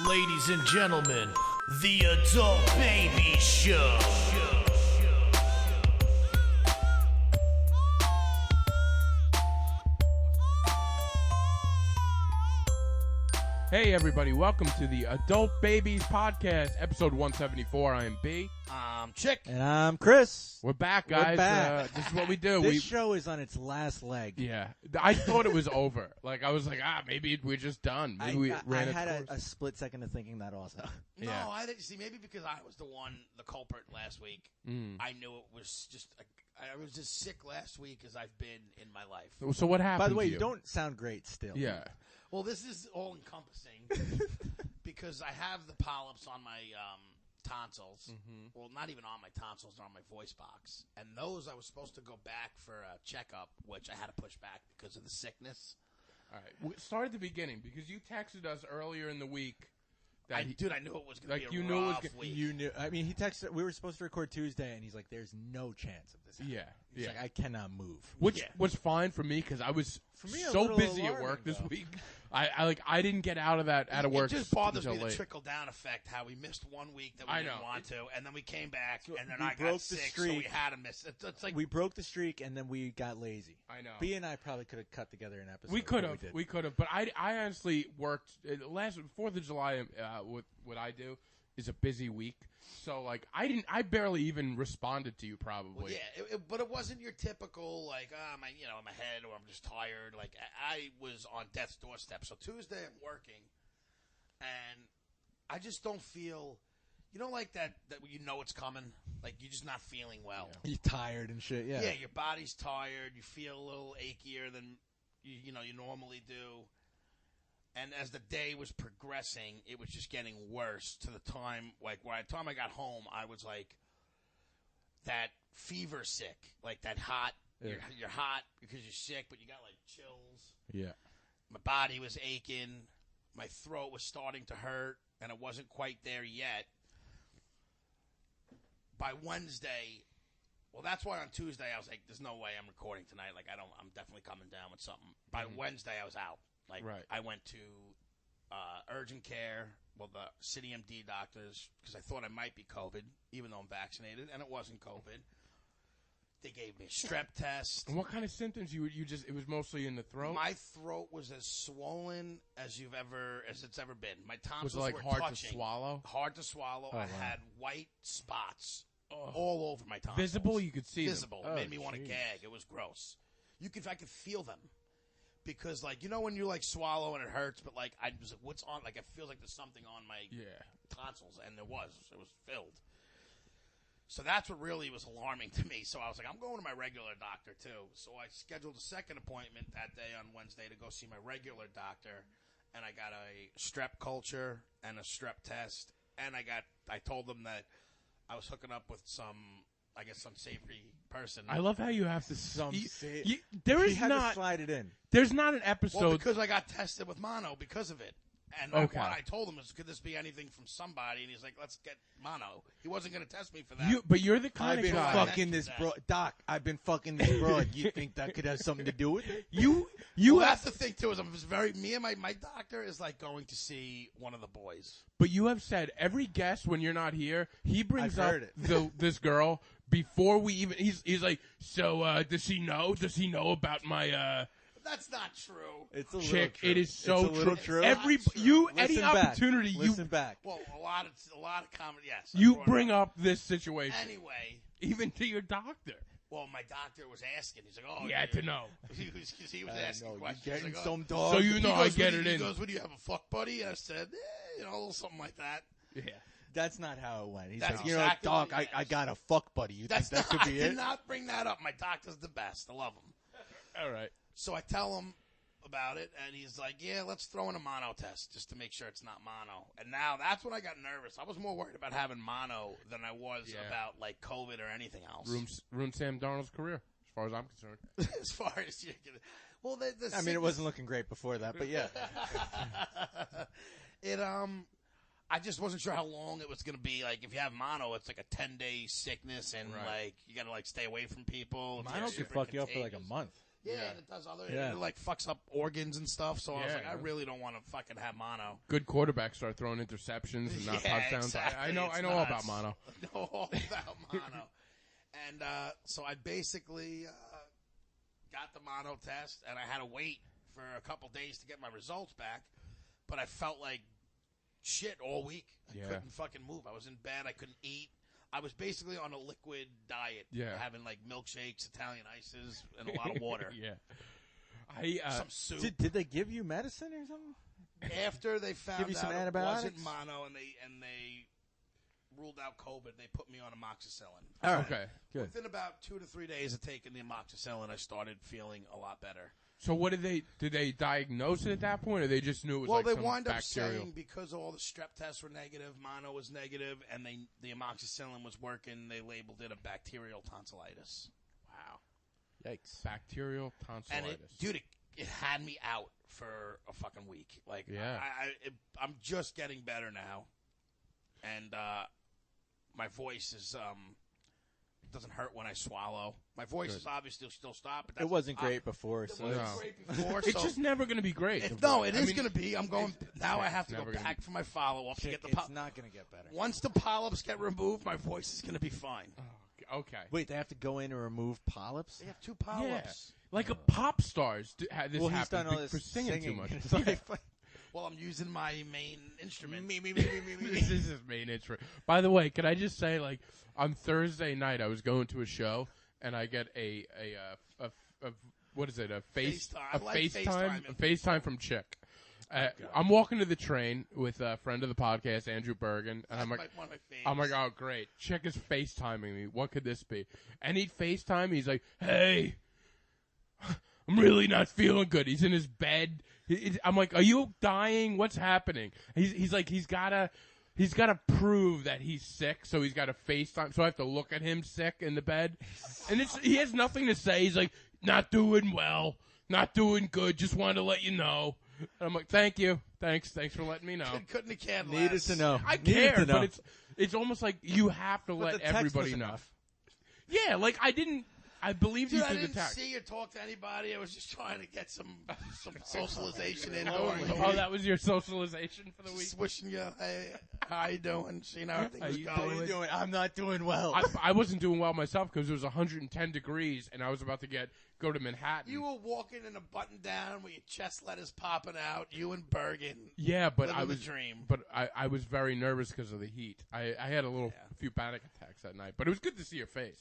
Ladies and gentlemen, the Adult Baby Show. Hey everybody, welcome to the Adult Babies Podcast, episode 174. I am B. Chick. And I'm Chris. We're back, guys. We're back. This is what we do. This show is on its last leg. Yeah. I thought it was over. Like, I was like, maybe we're just done. Maybe we ran I had its course. a split second of thinking that also. No, Yeah. I didn't see. Maybe because I was the culprit last week. I knew it was just. I was just sick last week as I've been in my life. So what happened By the way, to you don't sound great still. Yeah. Well, this is all encompassing because I have the polyps on my tonsils. Well, not even on my tonsils, they're on my voice box. And those I was supposed to go back for a checkup, which I had to push back because of the sickness. All right. Start at the beginning because you texted us earlier in the week. That I knew it was going to be a knew it was rough week. You knew. I mean, he texted. We were supposed to record Tuesday, and he's like, "There's no chance of this happening." Yeah. He's Yeah. like, "I cannot move." Which was fine for me because I was me, a so little busy at alarming, work this though. week. I didn't get out of work. It just bothers me until the late. trickle-down effect, how we missed 1 week that we I didn't know. want to, and then we came back, So and then we I broke got the sick, so we streak. had to miss it. It's like We broke the streak, and then we got lazy. I know. B and I probably could have cut together an episode. We could but have, didn't. we could have, but I honestly worked last 4th of July. With what I do is a busy week, so like I barely even responded to you probably. yeah, but it wasn't your typical like my in my head or I'm just tired. Like I was on death's doorstep. So Tuesday I'm working, and I just don't feel, like that you know it's coming. Like you're just not feeling well. He's tired and shit. Yeah. Yeah, your body's tired. You feel a little achier than you normally do. And as the day was progressing, it was just getting worse to the time, like, by the time I got home, I was, like, that fever sick, like that hot, Yeah. you're hot because you're sick, but you got, like, chills. Yeah. My body was aching. My throat was starting to hurt, and it wasn't quite there yet. By Wednesday, well, that's why on Tuesday I was like, there's no way I'm recording tonight. Like, I'm definitely coming down with something. By Wednesday, I was out. Like, Right. I went to urgent care, the City MD doctors, because I thought I might be COVID, even though I'm vaccinated, and it wasn't COVID. They gave me a strep test. And what kind of symptoms you just? It was mostly in the throat. My throat was as swollen as it's ever been. My tonsils Was it like were hard touching. to swallow? Hard to swallow. Oh, I wow. had white spots all over my tonsils. Visible, you could see them. Visible. Oh, It made me want to jeez. gag. It was gross. I could feel them. Because, like, when you, like, swallow and it hurts, but, like, I was like, what's on? Like, it feels like there's something on my tonsils, and there was. It was filled. So that's what really was alarming to me. So I was like, I'm going to my regular doctor, too. So I scheduled a second appointment that day on Wednesday to go see my regular doctor, and I got a strep culture and a strep test, and I told them that I was hooking up with some unsavory person. I love how you have to. There is had not. to slide it in. There's not an episode. Well, because I got tested with mono because of it. And Okay. what I told him is, could this be anything from somebody? And he's like, let's get mono. He wasn't going to test me for that. But you're the kind I've of been guy. fucking this bro. Doc, I've been fucking this broad. You think that could have something to do with it? You well, have, that's the thing, too, is me and my doctor is like going to see one of the boys. but you have said every guest when you're not here, he brings I've up heard it. this girl before we even. He's like, so does he know? Does he know about my That's not true. It's a chick? little true. It is so it's a little true. true. Every Not true. you Listen any back. opportunity Listen back. Well, a lot of comedy, yes. I you brought it bring up this situation Anyway, even to your doctor. well, my doctor was asking. He's like, oh, He had to know. He was asking No, you questions. getting He's like, some dog. So you know I goes, get "What do it you-" in. He goes, what do you have, a fuck buddy? And I said, a little something like that. Yeah. That's not how it went. He's That's like, exactly Doc, what he I asked. got a fuck buddy. You think that could I be did it? not bring that up. My doctor's the best. I love him. All right. So I tell him about it, and he's like, yeah, let's throw in a mono test just to make sure it's not mono. And now that's when I got nervous. I was more worried about having mono than I was about, like, COVID or anything else. Ruined Sam Darnold's career, as far as I'm concerned. As far as you can. Well, I mean, it wasn't looking great before that, but yeah. I just wasn't sure how long it was going to be. Like, if you have mono, it's like a 10-day sickness, and Right. like you got to like stay away from people. It's, Mine like, could super fuck you up for like a contagious. month. Yeah, and it does other. Yeah. It like fucks up organs and stuff. So I was Yeah. like, I really don't want to fucking have mono. Good quarterbacks start throwing interceptions and not Yeah, touchdowns. exactly. I know It's all nuts. about mono. I know all about mono. And so I basically got the mono test, and I had to wait for a couple days to get my results back. But I felt like shit all week. I couldn't fucking move. I was in bed. I couldn't eat. I was basically on a liquid diet. Yeah. Having like milkshakes, Italian ices, and a lot of water. Yeah. Some soup. Did they give you medicine or something? After they found Give you some out it antibiotics? wasn't mono and they ruled out COVID, they put me on amoxicillin. All right. Okay. Good. Within about 2 to 3 days of taking the amoxicillin, I started feeling a lot better. So what did they diagnose it at that point, or they just knew it was Well, like they some wind up bacterial? saying because all the strep tests were negative, mono was negative, and the amoxicillin was working, they labeled it a bacterial tonsillitis. Wow. Yikes. Bacterial And tonsillitis. it had me out for a fucking week. Like, Yeah. I'm just getting better now, and my voice is doesn't hurt when I swallow. My voice is obviously still stopped. But that's It wasn't great before, so It wasn't No. great before. It's so just never going to be great. it is I mean, going to be. I'm going now. I have to go never gonna back be- for my follow-up to get the it's not going to get better. Once the polyps get removed, my voice is going to be fine. Okay. Wait, they have to go in and remove polyps? They have 2 Yeah. polyps. Like a pop stars. This Well, he's done happens all this for singing too much. It's like, Well, I'm using my main instrument. This is his main intro. By the way, can I just say, like, on Thursday night, I was going to a show, and I get a what is it? A FaceTime. I like FaceTiming. FaceTime from Chick. I'm walking to the train with a friend of the podcast, Andrew Bergen, and I'm like, One of my faves. oh, great. Chick is FaceTiming me. What could this be? And he'd FaceTime. He's like, hey, I'm really not feeling good. He's in his bed. I'm like, are you dying? What's happening? He's like, he's gotta prove that he's sick, so he's got to FaceTime. So I have to look at him sick in the bed, and he has nothing to say. He's like, not doing well, not doing good. Just wanted to let you know. And I'm like, thank you, thanks for letting me know. Couldn't have cared needed less. to know. I Needed care, to know. but it's almost like you have to But let the text everybody was know. enough. Yeah, like I believed Dude, you I through the didn't text. see or talk to anybody. I was just trying to get some socialization in. Oh, that was your socialization for the week. Just wishing you, hey, how you doing? Seeing how How things you going. How you doing? I'm not doing well. I wasn't doing well myself because it was 110 degrees, and I was about to go to Manhattan. You were walking in a button down with your chest letters popping out. You and Bergen. Yeah, but Living I the was dream. But I was very nervous because of the heat. I had a few panic attacks that night, but it was good to see your face.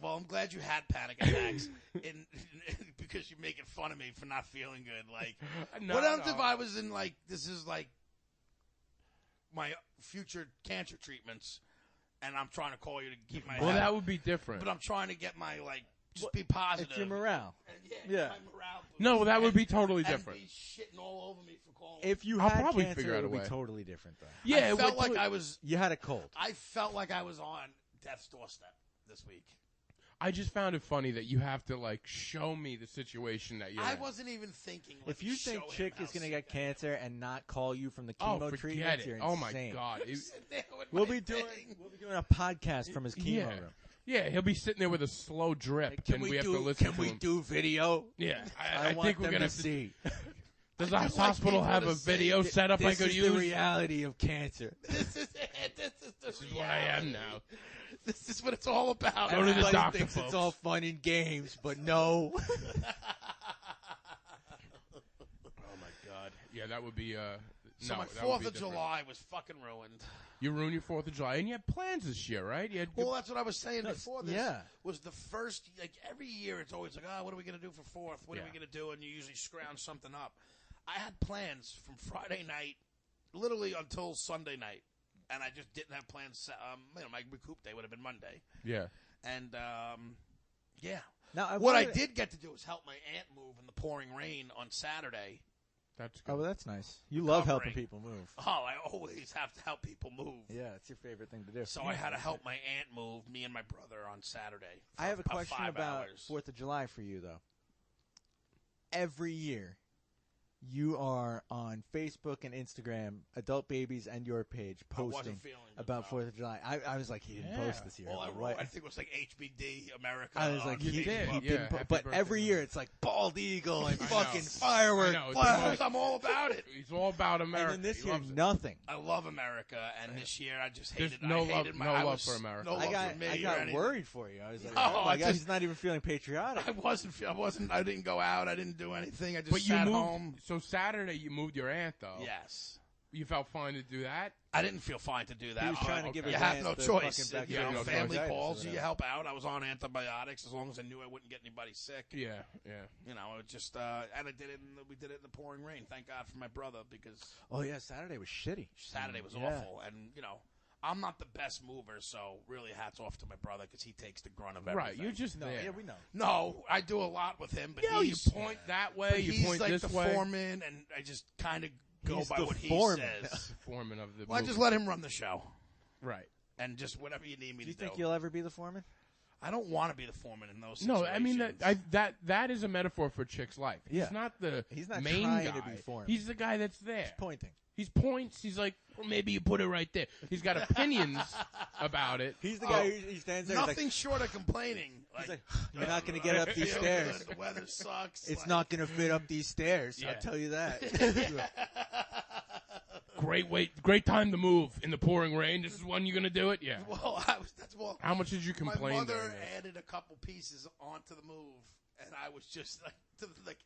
Well, I'm glad you had panic attacks because you're making fun of me for not feeling good. Like, what else if I was in, like, this is like my future cancer treatments, and I'm trying to call you to keep my Well, health, that would be different. but I'm trying to get my, like, just be positive. It's your morale. And Yeah. my morale boost. No, that would be totally and different. be shitting all over me for calling. If you I'll had probably cancer, figure out it a would be way. totally different, though. Yeah, I it felt would like I was. You had a cold. I felt like I was on death's doorstep this week. I just found it funny that you have to like show me the situation that you're I in. wasn't even thinking. If you think Chick is going to get cancer and not call you from the Oh, chemo forget treatments, it. you're Oh my insane. god. We'll be doing a podcast from his chemo Yeah. room. Yeah, he'll be sitting there with a slow drip, and we have to listen to him. do video? Yeah, I I want think we're them gonna to have to. see. Does our I'd like hospital people have to a see video setup I This could is use? the reality of cancer. This is it. This is the This is what I am now. This is what it's all about. Go to the Everybody doctor, thinks folks. it's all fun and games, but no. Oh my god. Yeah, that would be. So no, my that would 4th be of different. July was fucking ruined. You ruined your 4th of July, and you had plans this year, right? You had Well, that's what I was saying before this. yeah. Was the first, like, every year it's always like, what are we going to do for 4th? What are Yeah. we going to do? And you usually scrounge something up. I had plans from Friday night, literally until Sunday night. And I just didn't have plans. My recoup day would have been Monday. yeah. And, yeah. Now, What I did get to do was help my aunt move in the pouring rain on Saturday. That's Oh, good. well, that's nice. You love helping Recovering. people move. Oh, I always have to help people move. Yeah, it's your favorite thing to do. So I had to help my aunt move, me and my brother, on Saturday. For I have a about question 5 about hours. 4th of July for you, though. Every year, you are on Facebook and Instagram, Adult Babies and your page, posting feeling good, about bro. 4th of July. I was like, he didn't post this year. All I but wrote, what- I think it was like HBD America. I was on like, You he did, Facebook. yeah. didn't Happy but birthday, every man. year it's like bald eagle and I fucking know. fireworks. I know, it's fire- the most- I'm all about it. He's all about America. And then this He year, loves it. nothing. I love America, and this year I just There's hated. no I hated love- my, no I love was- for America. No love I got for me or got anything. worried for you. I was like, No, oh my I God, just- he's not even feeling patriotic. I wasn't. I didn't go out. I didn't do anything. I just But you sat moved. home. So Saturday you moved your aunt though. Yes. You felt fine to do that. I didn't feel fine to do that. He was trying to okay. give You his have aunt no the choice. fucking You know, no family bacterial calls or you, you whatever. help out. I was on antibiotics as long as I knew I wouldn't get anybody sick. Yeah, yeah. You know, it just and I did it. We did it in the pouring rain. Thank God for my brother because Oh yeah, Saturday was shitty. Saturday was Yeah. awful. And you know, I'm not the best mover, so really hats off to my brother because he takes the grunt of everything. Right, you're just No, there. yeah, we know. No, I do a lot with him, but Yeah, you he's point that but way, you he's point like this the way. foreman, and I just kind of go He's by the what he foreman. says. Foreman of the. Well, I just movie. let him run the show, Right. and just whatever you need me Do you to think do. you'll ever be the foreman? I don't want to be the foreman in those No, situations. I mean that is a metaphor for Chick's life. He's Yeah. not the He's not main trying guy. to be foreman. He's the guy that's there. Pointing. He points. He's like, well, maybe you put it right there. He's got opinions about it. He's the guy who he stands there. Nothing He's short of complaining. like, you're not going to get up these feel stairs. good, The weather sucks. It's like- not going to fit up these stairs. Yeah. I'll tell you that. Great time to move in the pouring rain. This is when you're gonna do it. Yeah. Well, that's well. How much did you My complain? mother during this? added a couple pieces onto the move, and I was just like,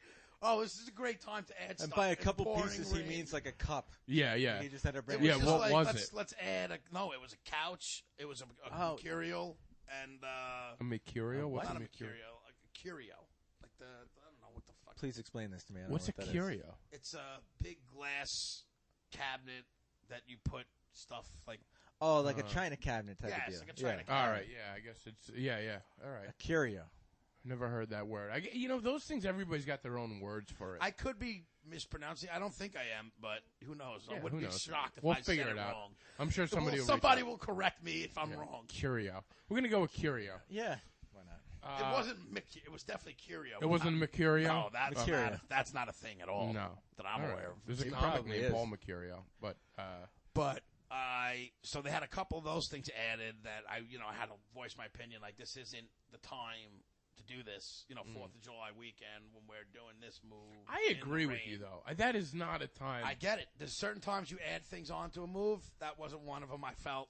oh, this is a great time to add And stuff. by a in couple pouring pieces, rain. he means like a cup. Yeah, yeah. He just had a It brand was Yeah, just what like, was let's, it? Let's add a no. It was a couch. It was a Oh. mercurial and A mercurial? What's not a a mercurial, like a curio, like the I don't know what the fuck. Please explain this to me. I don't What's know a what that is. curio? It's a big glass cabinet that you put stuff like. Oh, like a china cabinet type Yeah, of it's deal. like a china yeah. All right. Yeah, I guess it's yeah. All right. A curio. Never heard that word. Those things. Everybody's got their own words for it. I could be mispronouncing. I don't think I am, but who knows? Yeah, I wouldn't who be knows? shocked if We'll I figure said it out. wrong. I'm sure somebody will. Somebody reach out. will correct me if I'm wrong. Curio. We're gonna go with curio. Yeah. Why not? It wasn't. It was definitely curio. It wasn't a mercurio. No, that's Mercurio. that's not a thing at all. No. that I'm All right. aware of. There's a He comic probably named is. Paul Mercurio, but But so they had a couple of those things added that I had to voice my opinion. Like, this isn't the time to do this. 4th of July weekend when we're doing this move. I in the agree with rain. you though. That is not a time. I get it. There's certain times you add things onto a move. That wasn't one of them. I felt,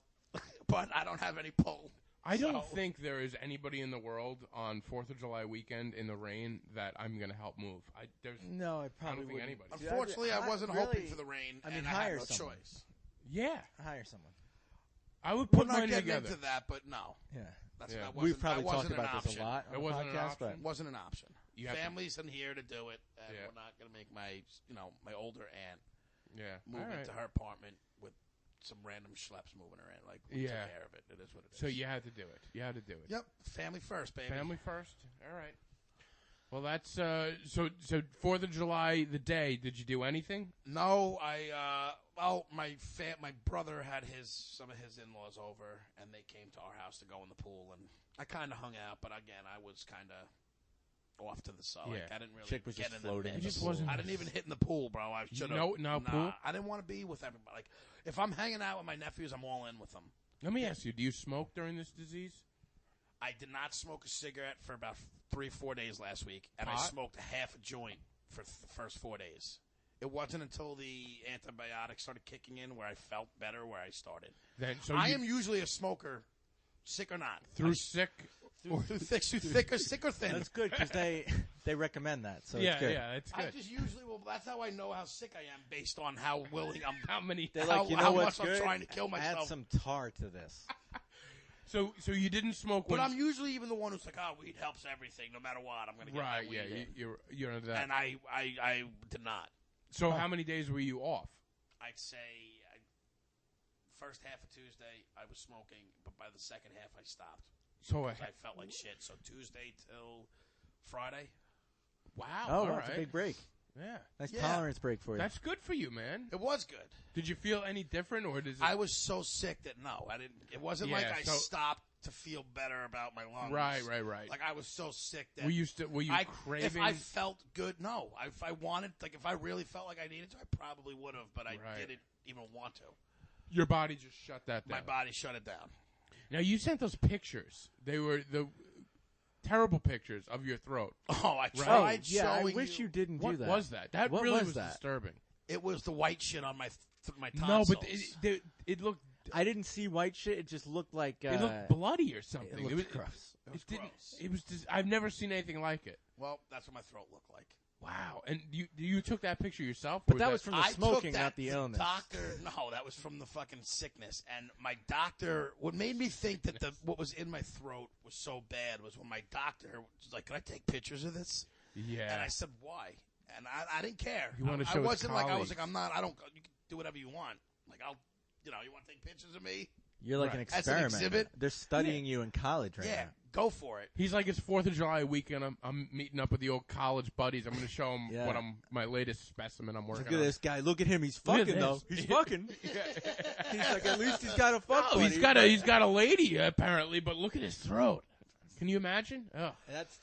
but I don't have any pull. I don't So- think there is anybody in the world on 4th of July weekend in the rain that I'm going to help move. There's No, I I probably don't think wouldn't. anybody. Dude, Unfortunately, I wasn't really- hoping for the rain, I mean, and I hire had no someone. choice. Yeah, Hire someone. I would We're put not money getting together. into that, but no. Yeah. That's, Yeah. that We've wasn't, probably that talked wasn't an about this option. a lot on It the wasn't an podcast, option? but Wasn't an option. You have to- Family's in here to do it, and Yeah. we're not going to make my older aunt Yeah, move all right. into her apartment with some random schleps moving her in. Like, we Yeah. took care of it. It is what it is. So you had to do it. You had to do it. Yep. Family first, baby. Family first. All right. Well, that's so 4th of July, the day. Did you do anything? No, my brother had some of his in-laws over, and they came to our house to go in the pool, and I kind of hung out, but again, I was kind of off to the side. Like, Yeah. I didn't really Chick was get just in the floating in mix. the just wasn't- I didn't even hit in the pool, bro. I should have. No pool? I didn't want to be with everybody. Like, if I'm hanging out with my nephews, I'm all in with them. Let me ask you: do you smoke during this disease? I did not smoke a cigarette for about 3-4 days last week, and I Pot? smoked a half a joint for the first 4 days. It wasn't until the antibiotics started kicking in where I felt better where I started. Then I am usually a smoker, sick or not. through sick. Through thick or sick or thin. that's good because they recommend that. So Yeah, it's good. yeah, it's I good. just usually that's how I know how sick I am based on how willing I'm. How many? They're How- like, you know how what's much I'm good? trying to kill myself. Add some tar to this. So you didn't smoke But when? I'm usually even the one who's like, "Oh, weed helps everything, no matter what. I'm going to get right. my weed Yeah, in." you're into that. And I did not. So how many days were you off? I'd say first half of Tuesday I was smoking, but by the second half I stopped. So I felt like shit. So Tuesday till Friday. wow. Oh, all that's right. a big break. Yeah, Nice Yeah. tolerance break for you. that's good for you, man. It was good. Did you feel any different, or does it? I was so sick that no, I didn't. It wasn't like Yeah, I so- stopped to feel better about my lungs. Right. Like I was so sick that Were you craving? If I felt good, no. If I wanted, like if I really felt like I needed to, I probably would have, but I didn't even want to. Your body just shut that down. My body shut it down. Now you sent those pictures. They were the terrible pictures of your throat. Oh, I tried Oh, yeah, showing I wish you didn't do What that. was that? That What really was was that? disturbing. It was the white shit on my my No, tonsils. but it looked I didn't see white shit. It just looked like it looked bloody or something. it looked gross. It was didn't. gross. It was. Just, I've never seen anything like it. Well, that's what my throat looked like. Wow. And you took that picture yourself? But or that was from the I smoking, took that, not the illness. Doctor, no, that was from the fucking sickness. And my doctor, what made me think that what was in my throat was so bad was when my doctor was like, "Can I take pictures of this?" Yeah. And I said, "Why?" And I didn't care. You wanted to show I his wasn't like I was colleagues. like I'm not. I don't. You can do whatever you want. Like you want to take pictures of me? You're like Right. an As an experiment. exhibit? They're studying you in college right Yeah, now. go for it. He's like, it's 4th of July weekend. I'm meeting up with the old college buddies. I'm going to show him Yeah. what my latest specimen I'm working Look at on. this guy. Look at him. He's Look at fucking though. this. He's fucking. He's like, at least he's got a fuck Oh, buddy. he's got a lady apparently, but look at his throat. Can you imagine? Oh.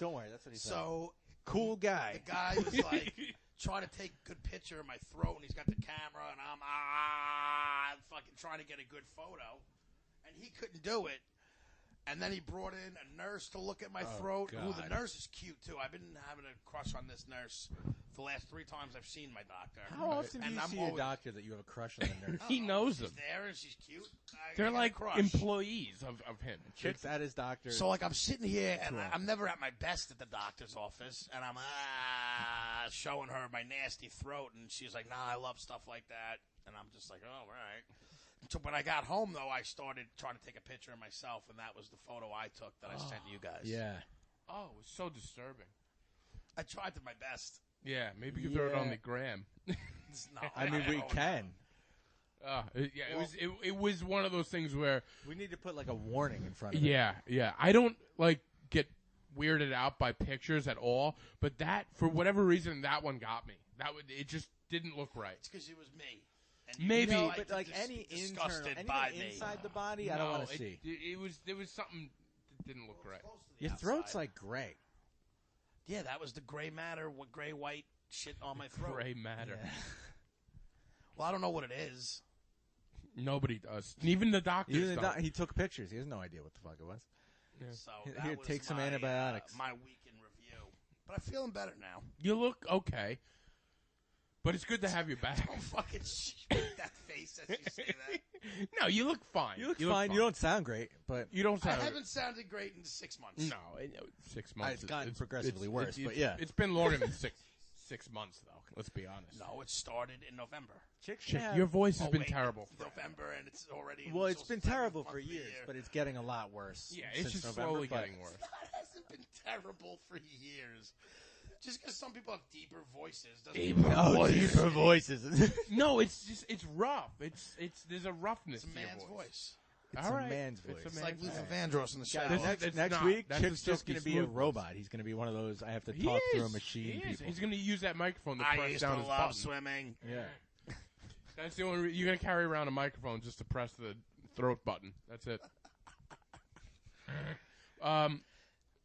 Don't worry. That's what he said. So Cool guy. the guy was like trying to take a good picture of my throat, and he's got the camera, and I'm fucking trying to get a good photo, and he couldn't do it. And then he brought in a nurse to look at my throat. Ooh, the God. nurse is cute too. I've been having a crush on this nurse the last 3 times I've seen my doctor. How often do And you I'm see a always- doctor that you have a crush on the nurse? He knows she's them. there and she's cute. I They're got a like crush. employees of him. Chicks at his doctor. So, like, I'm sitting here, and I'm never at my best at the doctor's office, and I'm showing her my nasty throat, and she's like, nah, I love stuff like that. And I'm just like, oh, all right. So when I got home, though, I started trying to take a picture of myself, and that was the photo I took that I sent you guys. yeah. Oh, it was so disturbing. I tried to my best. Yeah, maybe you throw it on Yeah. the gram. No, I mean, we don't can. It was one of those things where We need to put like a warning in front of it. yeah. I don't like get weirded out by pictures at all, but that for whatever reason that one got me. It just didn't look right. It's because it was me. And Maybe, you But like any internal, disgusted anything by me. inside the body, I don't want to see. There was something that didn't look right. Close to the Your outside. throat's like gray. Yeah, that was the gray matter, gray white shit on my throat. Gray matter. Well, I don't know what it is. Nobody does. Even the doctors Even the don't. he took pictures. He has no idea what the fuck it was. So Here, that was take some my, antibiotics. My week in review, but I'm feeling better now. You look okay, but it's good to have you back. Don't fucking make that face as you say that. No, you look fine. You look fine. You don't sound great, but You don't I sound. haven't sounded great in 6 months. No, 6 months. It's gotten progressively worse, but it's- yeah. it's been longer than 6 months though. Let's be honest. No, it started in November. chicks Shit, have- your voice has Oh, been wait, terrible. it's November, and it's already. Well, it's almost been the terrible 7th for month of the years, year. but it's getting a lot worse. Yeah, it's since just November, slowly but- getting worse. It hasn't been terrible for years. Just because some people have deeper voices doesn't Deeper mean Oh, deeper voices. No, it's rough. It's there's a roughness it's a to your man's voice. It's All a right. man's It's a voice. It's man's like voice. Luther Vandross in the show. This is- Next, it's next not. week, That's Chip's the just going to silky be a smooth voice. robot. He's going to be one of those I have to He talk through a is. machine He is. people. He's going to use that microphone to I press used to down his love button. swimming. Yeah. That's the only. You're going to carry around a microphone just to press the throat button. That's it.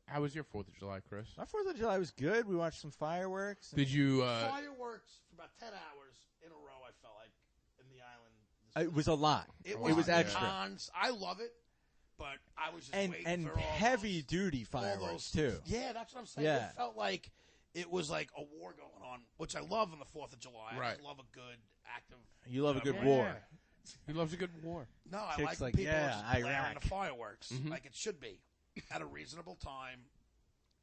How was your 4th of July, Chris? My 4th of July was good. We watched some fireworks. Did you? Fireworks for about 10 hours in a row, I felt like, in the island. It was a lot. It was was extra. cons. I love it, but I was just And waiting for all heavy those, duty all fireworks, those- too. Yeah, that's what I'm saying. Yeah. It felt like it was like a war going on, which I love on the 4th of July. I Right. just love a good, active. You love a good Yeah. war. He loves a good war. No, I Chicks like like, people yeah, just blaring Iraq. the fireworks Mhm. like it should be at a reasonable time,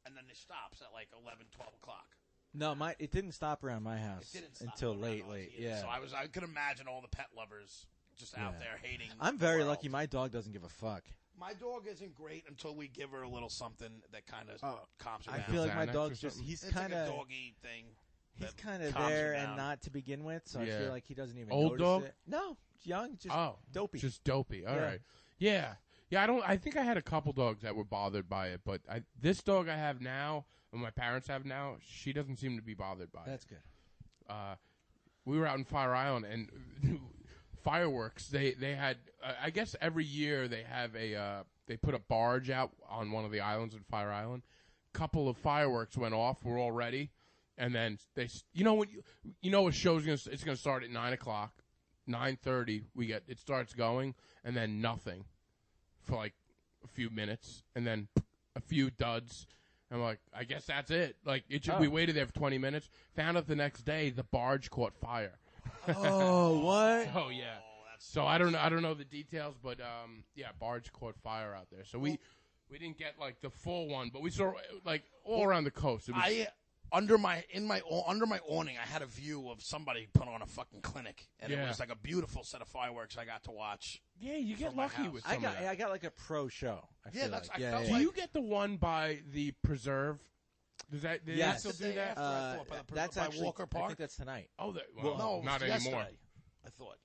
and then it stops at like 11, 12 o'clock. No, it didn't stop around my house It didn't stop until around late. ours either. Yeah. So I could imagine all the pet lovers just out Yeah. there hating. I'm the very world. lucky. My dog doesn't give a fuck. My dog isn't great until we give her a little something that kind of calms her I down. feel like my Xanax or dog's just something? he's it's kind like a of doggy thing. he's that kind of calms her there and down. not to begin with, so I Yeah. feel like he doesn't even Old notice dog? it. No, young, just Oh, dopey. Just dopey. All Yeah. right. Yeah. I think I had a couple dogs that were bothered by it, but this dog I have now, and my parents have now, she doesn't seem to be bothered by That's it. good. We were out in Fire Island and fireworks. They had I guess every year they have a they put a barge out on one of the islands in Fire Island. Couple of fireworks went off. We're all ready, and then they, a show's it's gonna start at 9:00, 9:30. It starts going, and then nothing for like a few minutes, and then a few duds. I'm like, I guess that's it. Like we waited there for 20 minutes. Found out the next day the barge caught fire. Oh, what? Oh yeah. So I don't know the details, but barge caught fire out there. So we didn't get like the full one, but we saw like all around the coast. It was, under my awning, I had a view of somebody put on a fucking clinic, and it was like a beautiful set of fireworks I got to watch. Yeah, you get lucky with some of that. I got like a pro show. I felt Do you get the one by the preserve? Does that still do that? That's by actually Walker Park. I think that's tonight. Oh, no, not yesterday, anymore. I thought.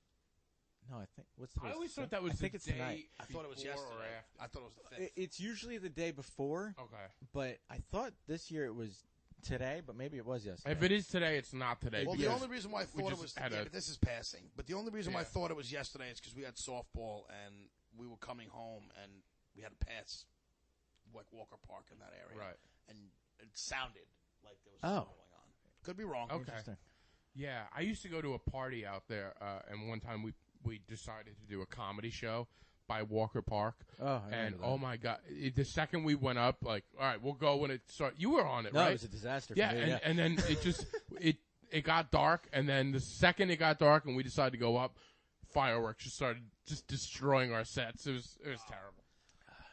No, I think I always thought that was. I think it's tonight. I thought it was yesterday. I thought it was the 5th. It's usually the day before. Okay. But I thought this year it was today, but maybe it was yesterday. If it is today, it's not today. Well, the only reason why I thought it was but this is passing. But the only reason why I thought it was yesterday is because we had softball and we were coming home and we had to pass like Walker Park in that area. Right. And it sounded like there was something going on. Could be wrong. Okay. Yeah, I used to go to a party out there, and one time we decided to do a comedy show by Walker Park. Oh, and oh my God, the second we went up, like, all right, we'll go when it starts. You were on it, right? No, it was a disaster. Yeah, for me, and then it just it got dark, and then the second it got dark, and we decided to go up, fireworks just started just destroying our sets. It was terrible.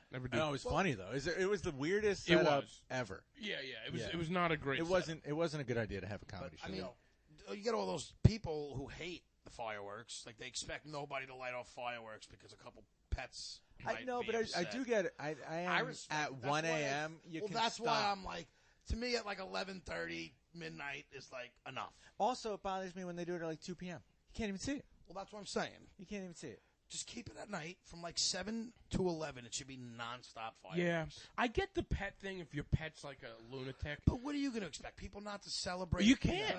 Never did. No, it was funny though. It was the weirdest setup ever. Yeah, it was not a great. It wasn't a good idea to have a comedy show. I mean, you get all those people who hate the fireworks. Like, they expect nobody to light off fireworks because a couple pets might be upset. I do get it. I am at 1 a.m. That's why I'm like, to me at like 11:30, midnight is like enough. Also, it bothers me when they do it at like 2 p.m. You can't even see it. Well, that's what I'm saying. You can't even see it. Just keep it at night from like 7 to 11. It should be nonstop fireworks. Yeah, I get the pet thing if your pet's like a lunatic. But what are you going to expect? People not to celebrate? You can't.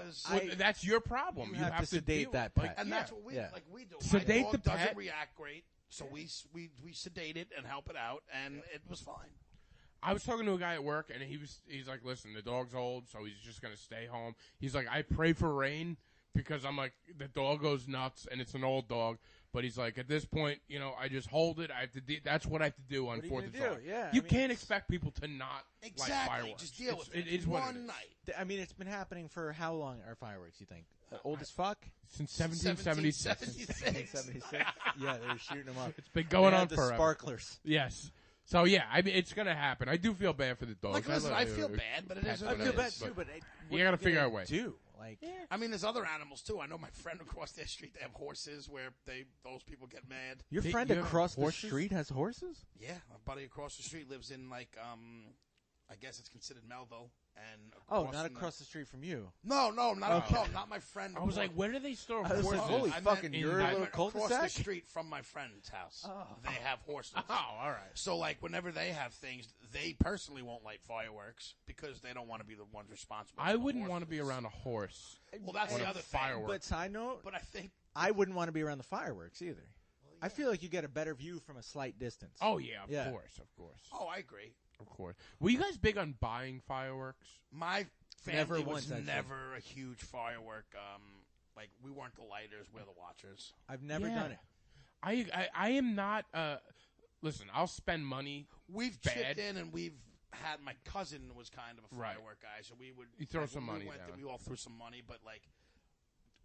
That's your problem. You have to sedate that pet. And that's what we do. Sedate My dog the pet. doesn't react great, so we sedate it and help it out, and it was fine. I was talking to a guy at work, and he's like, listen, the dog's old, so he's just going to stay home. He's like, I pray for rain because I'm like, the dog goes nuts, and it's an old dog. But he's like, at this point, I just hold it. I have to. That's what I have to do on 4th of July. Yeah, you can't expect people to not light fireworks. Just deal with it. It is what one it is. night. I mean, it's been happening for how long? Are fireworks? You think old as fuck? Since 1776. 1776. Yeah, they were shooting them up. It's been going on the forever. Sparklers. Yes. So yeah, I mean, it's gonna happen. I do feel bad for the dogs. Like, listen, I feel bad, but it is I what feel it bad is. too, but you gotta figure out a way. I mean, there's other animals too. I know my friend across their street, they have horses where those people get mad. Your friend across the street has horses? Yeah, my buddy across the street lives in like I guess it's considered Melville. And not across the street from you. No, not my friend. I was like, where do they store horses? horses? Holy fucking, you're a little cul-de-sac? Across the street from my friend's house. Oh. They have horses. Oh, all right. So, like, whenever they have things, they personally won't light fireworks because they don't want to be the ones responsible. I wouldn't want to be around a horse. Well, that's the other firework. thing. But side note, I think I wouldn't want to be around the fireworks either. Well, I feel like you get a better view from a slight distance. Oh yeah, of course. Oh, I agree. Of course. Were you guys big on buying fireworks? My family was once, never a huge firework. Like, we weren't the lighters, we're the watchers. I've never done it. I am not. Listen, I'll spend money. We've chipped in, and we've had. My cousin was kind of a firework guy, so we would. You throw some money down. We all threw some money, but like,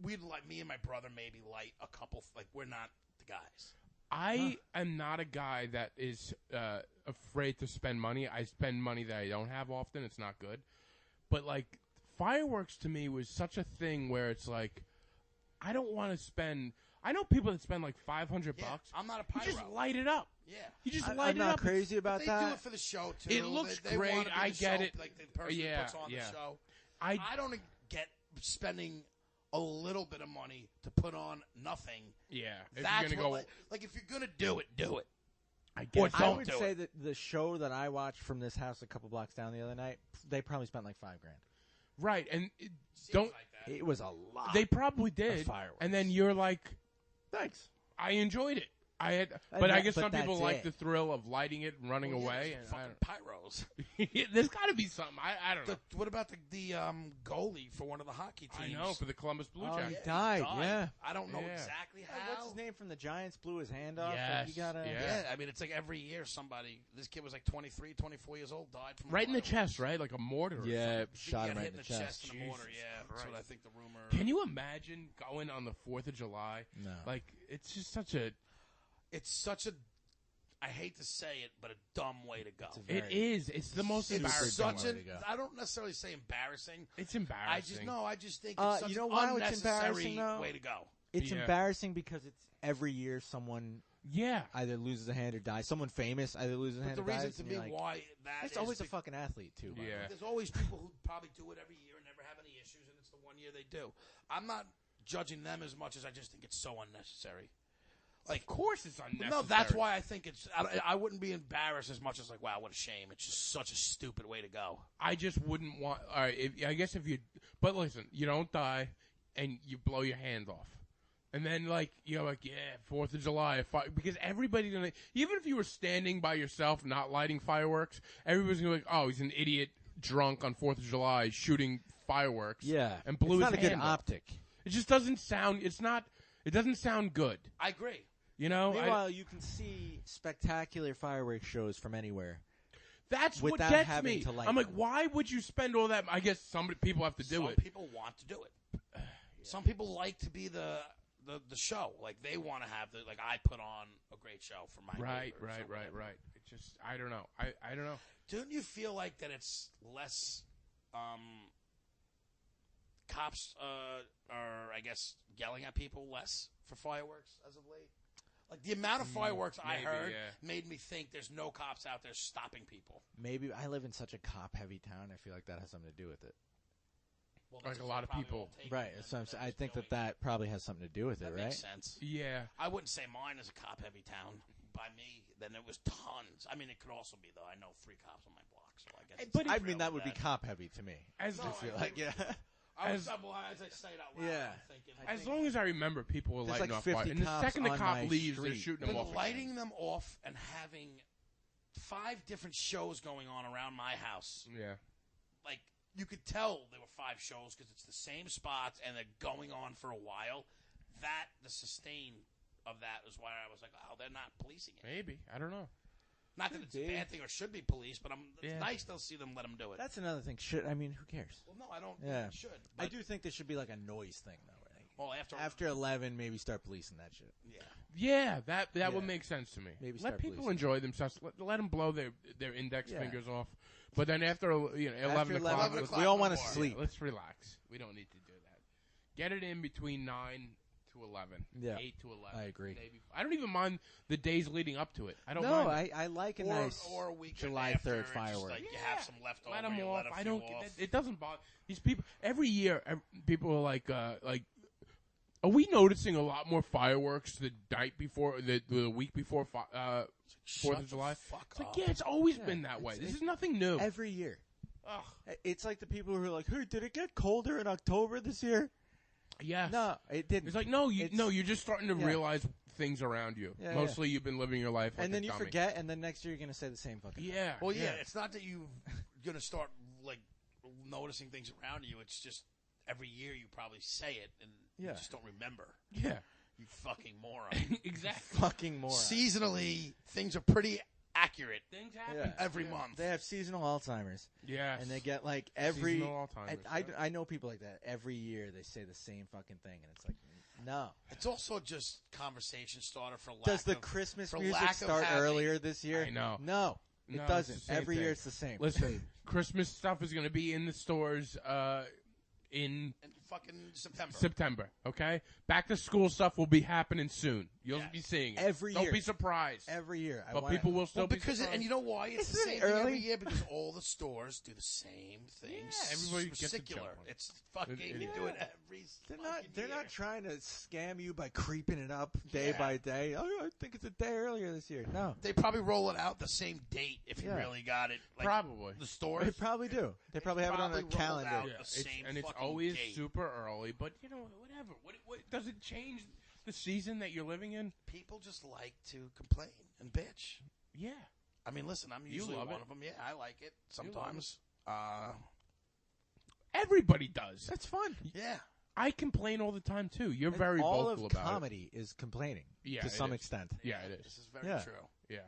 we'd like me and my brother maybe light a couple. Like, we're not the guys. I am not a guy that is afraid to spend money. I spend money that I don't have often. It's not good. But, like, fireworks to me was such a thing where it's like, I don't want to spend – I know people that spend, like, $500 bucks. I'm not a pyro. You just light it up. Yeah. You just light it up. I'm not crazy about that. that. They do it for the show, too. It looks they great. Want to be I the get show, it. Like, the person who puts on the show. I don't get spending – a little bit of money to put on nothing. Yeah. If you're gonna go, like, if you're going to do it, do it. I guess. I would say that the show that I watched from this house a couple blocks down the other night, they probably spent like $5,000. Right. And it was a lot. They probably did. Fireworks. And then you're like, thanks. I enjoyed it. but I guess but some people that's like it. the thrill of lighting it and running away. And Fucking pyros. there's got to be something. I don't know. What about the goalie for one of the hockey I teams? know for the Columbus Blue Oh, Jackets. he died. Yeah. I don't know Yeah. exactly how. What's his name from the Giants? Blew his hand off. Yes, Like, you gotta. yeah. Yeah, I mean, it's like every year somebody. This kid was like 23, 24 years old, died from Right in the fireworks. chest, right? Like a mortar. or Yeah, something. He shot got him right hit in the chest chest. and a mortar. Jesus Yeah, that's what Christ. I think the rumor. Can you imagine going on the 4th of July? No. Like it's just such a. It's such a. I hate to say it, but a dumb way to go. It's a It very- is. It's the most It's embarrassing. such way a. to go. I don't necessarily say embarrassing. It's embarrassing. I just think it's such you know an why it's unnecessary embarrassing, though? way to go. It's Yeah. embarrassing because it's every year someone Yeah. either loses a hand or dies. Someone famous either loses a But hand the or reason dies. to and me you're like, why that it's is always a be- fucking athlete too. By the Yeah. way. There's always people who probably do it every year and never have any issues, and it's the one year they do. I'm not judging them as much as I just think it's so unnecessary. Like, Of course, it's unnecessary. no, that's why I think it's. I wouldn't be embarrassed as much as like, wow, what a shame. It's just such a stupid way to go. I just wouldn't want. All right, I guess if you. But listen, you don't die, and you blow your hand off, and then like you're like, yeah, 4th of July, because everybody's gonna. Even if you were standing by yourself, not lighting fireworks, everybody's gonna be like, oh, he's an idiot, drunk on 4th of July, shooting fireworks. Yeah, and blew it's his not a good hand off. optic. It just doesn't sound. It's not. It doesn't sound good. I agree. You know. Meanwhile, you can see spectacular fireworks shows from anywhere. That's what without gets having me. to light I'm like, them. why would you spend all that? I guess people have to do Some it. people want to do it. Some people like to be the show. Like they want to have the like. I put on a great show for my Right. neighbors or whatever. It just, I don't know. I don't know. Don't you feel like that it's less cops are, I guess, yelling at people less for fireworks as of late? Like, the amount of fireworks I maybe, heard yeah. made me think there's no cops out there stopping people. Maybe I live in such a cop-heavy town. I feel like that has something to do with it. Well, Like that's a lot of probably people. all taken Right. and So I'm, then I just think going- that probably has something to do with that it, right? makes sense. Yeah. I wouldn't say mine is a cop-heavy town. By me, then it was tons. I mean, it could also be, though. I know 3 cops on my block, so I guess it's But not I mean, that really would be cop-heavy to me. As No, I feel I like, agree. yeah. I was, as- well, as I say it out loud, Yeah. I'm thinking. As long as I remember, people were There's lighting like off fire. 50 And the cops second the on cop my leaves, they're street. shooting them But off. again. lighting them off and having 5 different shows going on around my house, Yeah. like, you could tell there were 5 shows because it's the same spots and they're going on for a while. That, the sustain of that is why I was like, oh, they're not policing it. Maybe. I don't know. Not that it's a be. bad thing or should be policed, but it's Yeah. nice they'll see them let them do it. That's another thing. I mean, who cares? Well, no, I don't Yeah. think it should. I But, do think there should be like a noise thing, though. Right? well, After 11, maybe start policing that shit. yeah. Yeah, that Yeah. would make sense to me. Maybe let start people policing. enjoy themselves. Let them blow their index Yeah. fingers off. But then after 11 After o'clock, 11, let's- we all no want to more. sleep. let's relax. We don't need to do that. Get it in between 9 to 11. Yeah. 8 to 11. I agree. Maybe. I don't even mind the days leading up to it. I don't No, mind. I like a Or, nice or a weekend July after, 3rd it's just firework. Like you have some left over. Let them you off. let a I few don't. off. It doesn't bother these people. Every year, people are like. Are we noticing a lot more fireworks the night before, the week before 4th Shut of July? the fuck It's like, up. yeah, it's always Yeah, been that way. it's- This is nothing new. Every year. Ugh. It's like the people who are like, hey, did it get colder in October this year? Yes. No, it didn't. It's like, no, It's- you're just starting to yeah. realize things around you. Yeah, Mostly you've been living your life like and then a you dummy. forget, and then next year you're going to say the same fucking thing. Yeah. Well, yeah, it's not that you're going to start, like, noticing things around you. It's just every year you probably say it, and you Yeah. just don't remember. Yeah. You fucking moron. Exactly. Fucking moron. Seasonally, things are pretty accurate Things happen. Yeah. every month. They have seasonal Alzheimer's, Yes. and they get like every. Seasonal Alzheimer's, I know people like that. Every year they say the same fucking thing, and it's like, no. It's also just conversation starter for lack Does the of, Christmas for music lack of start having- earlier this year? I know. No, it No, it's doesn't. the same Every year thing. it's the same. Listen, Christmas stuff is going to be in the stores in in fucking September. September, okay? Back to school stuff will be happening soon. You'll Yes. be seeing it. Every Don't year. be surprised. Every year. But people will still Well, be because surprised. and you know why it's the Isn't it same thing every early? year because all the stores do the same thing. Yeah, everybody It's gets a jump secular. on it. It's fucking It- you it- do it every. They're fucking not year. trying to scam you by creeping it up day Yeah. by day. Oh, I think it's a day earlier this year. No, They probably roll it out the same date if you Yeah. really got it. Like, Probably. the stores. they probably do. They probably have it on probably a rolled calendar. out. Yeah, the it's, same and it's fucking always date. super early, but you know, whatever. What does it change? the season that you're living in? People just like to complain and bitch. Yeah. I mean, listen, I'm usually love one it. of them. Yeah, I like it love sometimes. Everybody does. That's fun. Yeah. I complain all the time too. You're And very all vocal of about comedy is complaining Yeah, to it some is. extent. it. Yeah, it This is. is very Yeah. true. Yeah.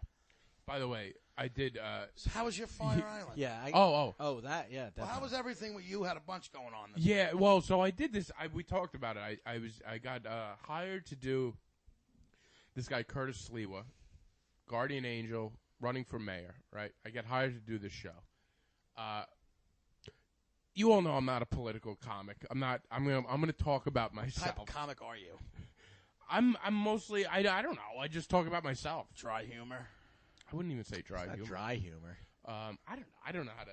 By the way, I did. So how was your Fire Island? Yeah. Oh. That. Yeah. Well, Definitely. how was everything with you? Had a bunch going on. This Yeah. Well, so I did this. We talked about it. I got hired to do this guy Curtis Sliwa, Guardian Angel, running for mayor. Right. I get hired to do this show. You all know I'm not a political comic. I'm not. I'm gonna talk about What type myself. of comic are you? I'm mostly. I don't know. I just talk about myself. Dry humor. I wouldn't even say dry Not humor. dry humor. I don't know how to.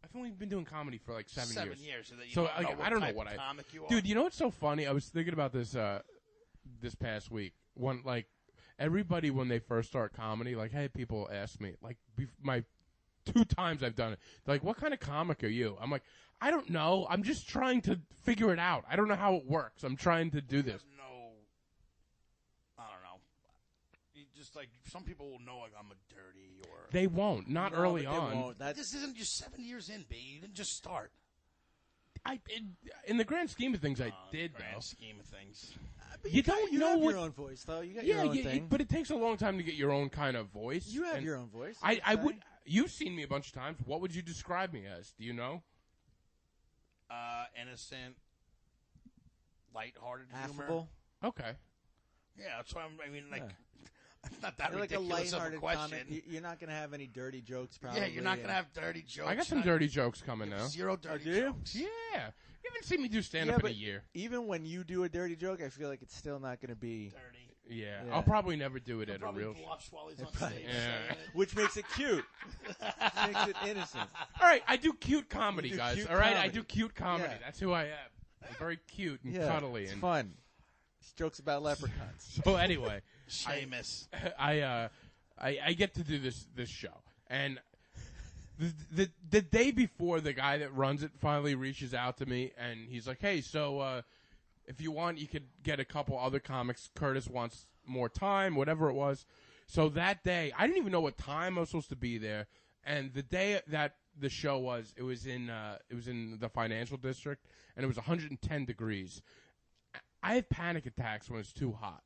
I've only been doing comedy for like 7 years. 7 years. So, that you So, don't know like, what I don't know type what of I- comic you are. Dude, you know what's so funny? I was thinking about this this past week. Everybody when they first start comedy, like, hey, people ask me, like, my 2 times I've done it, they're like, what kind of comic are you? I'm like, I don't know. I'm just trying to figure it out. I don't know how it works. I'm trying to do this. No, I don't know. You just like some people will know like I'm a dirty or. They won't. Not No, early but they on. won't. That- This isn't just 7 years in, B. You didn't just start. In the grand scheme of things, I did, Grand though. scheme of things. But You don't you know have what- your own voice, though. You got your own thing. but it takes a long time to get your own kind of voice. you have and your own voice. I would. You've seen me a bunch of times. What would you describe me as? Do you know? Innocent, lighthearted humor. affable. Okay. Yeah, that's why I mean, like, Yeah. not that You're like a ridiculous of a lighthearted question. comic. You're not going to have any dirty jokes, probably. Yeah, you're not gonna have dirty jokes. I got some not- dirty jokes coming now. Zero dirty do you? jokes. Yeah. You haven't seen me do stand Yeah, up in a but year. even when you do a dirty joke, I feel like it's still not going to be, Dirty. Yeah. Yeah. I'll probably never do it He'll at a probably real show. blush while he's on Probably. stage. Yeah. saying it. which makes it cute. Makes it innocent. All right, I do cute comedy, You do guys. cute All right, I comedy. do cute comedy. Yeah. That's who I am. I'm very cute and Yeah, cuddly. it's And fun. It's jokes about leprechauns. so anyway, Seamus. I get to do this show, and the day before, the guy that runs it finally reaches out to me, and he's like, "Hey, so if you want, you could get a couple other comics. Curtis wants more time, whatever it was." So that day, I didn't even know what time I was supposed to be there, and the day that the show was, it was in the financial district, and it was 110 degrees. I have panic attacks when it's too hot.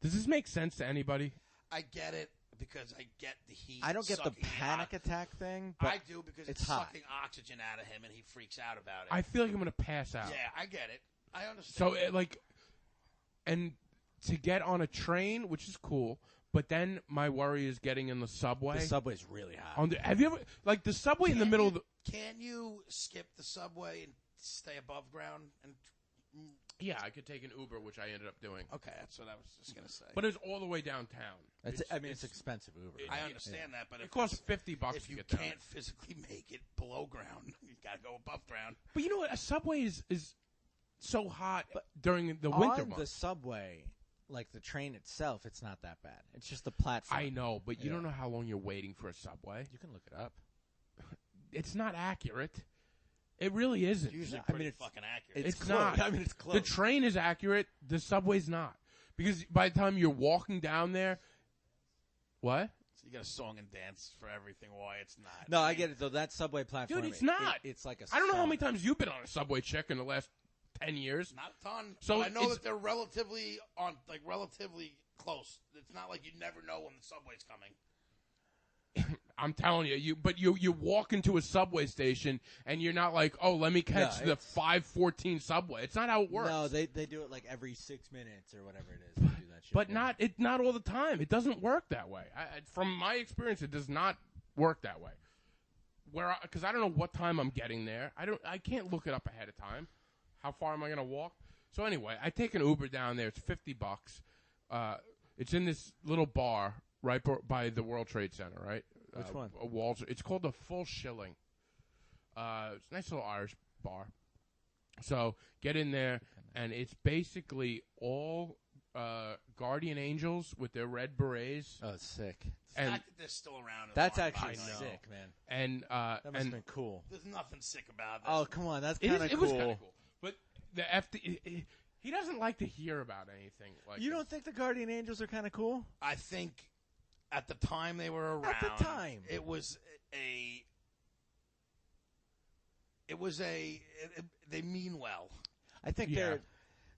Does this make sense to anybody? I get it because I get the heat. I don't get the sucking panic ox- attack thing, but I do because it's hot. sucking oxygen out of him and he freaks out about it. I feel like I'm gonna pass out. Yeah, I get it. I understand. So and to get on a train, which is cool, but then my worry is getting in the subway. the subway's really hot. Have you ever the subway in the middle of the? Can you skip the subway and stay above ground? And Yeah, I could take an Uber, which I ended up doing, okay, that's what I was just gonna say. but it's all the way downtown. It's expensive Uber. I understand that, but It if costs $50 if to you get down. can't physically make it below ground, you gotta go above ground. But you know what? A subway is so hot during the winter On the months. subway, like the train itself, it's not that bad. It's just the platform. I know, but you Yeah. don't know how long you're waiting for a subway. You can look it up. It's not accurate. It really isn't. Usually, I mean, pretty it's- fucking accurate. It's close. not. I mean, it's close. The train is accurate. The subway's not. Because by the time you're walking down there, what? So you got a song and dance for everything. Why it's not? No, I get it though. That subway platform, Dude, it's not. it's like a. I don't know how many song. times you've been on a subway check in the last 10 years. Not a ton. So But I know it's- that they're relatively close. It's not like you never know when the subway's coming. I'm telling you, you walk into a subway station and you're not like, oh, let me catch Yeah, the it's- 5:14 subway. It's not how it works. No, they do it like every 6 minutes or whatever it is. They do that shit. But yeah. not all the time. It doesn't work that way. From my experience, it does not work that way. Because I don't know what time I'm getting there. I can't look it up ahead of time. How far am I going to walk? So anyway, I take an Uber down there. It's $50. It's in this little bar right by the World Trade Center, right? Which one? Walls. It's called the Full Shilling. It's a nice little Irish bar. So get in there, and it's basically all Guardian Angels with their red berets. Oh, it's sick. The And fact that they're still around. is That's fine. actually I know. sick, man. and That must have and been cool. There's nothing sick about this. Oh, come on, that's it kind of was cool. kind of cool. But the He doesn't like to hear about anything. Like You don't think the Guardian Angels are kind of cool? I think at the time they were around, At the time. it was they mean well. I think Yeah. they're.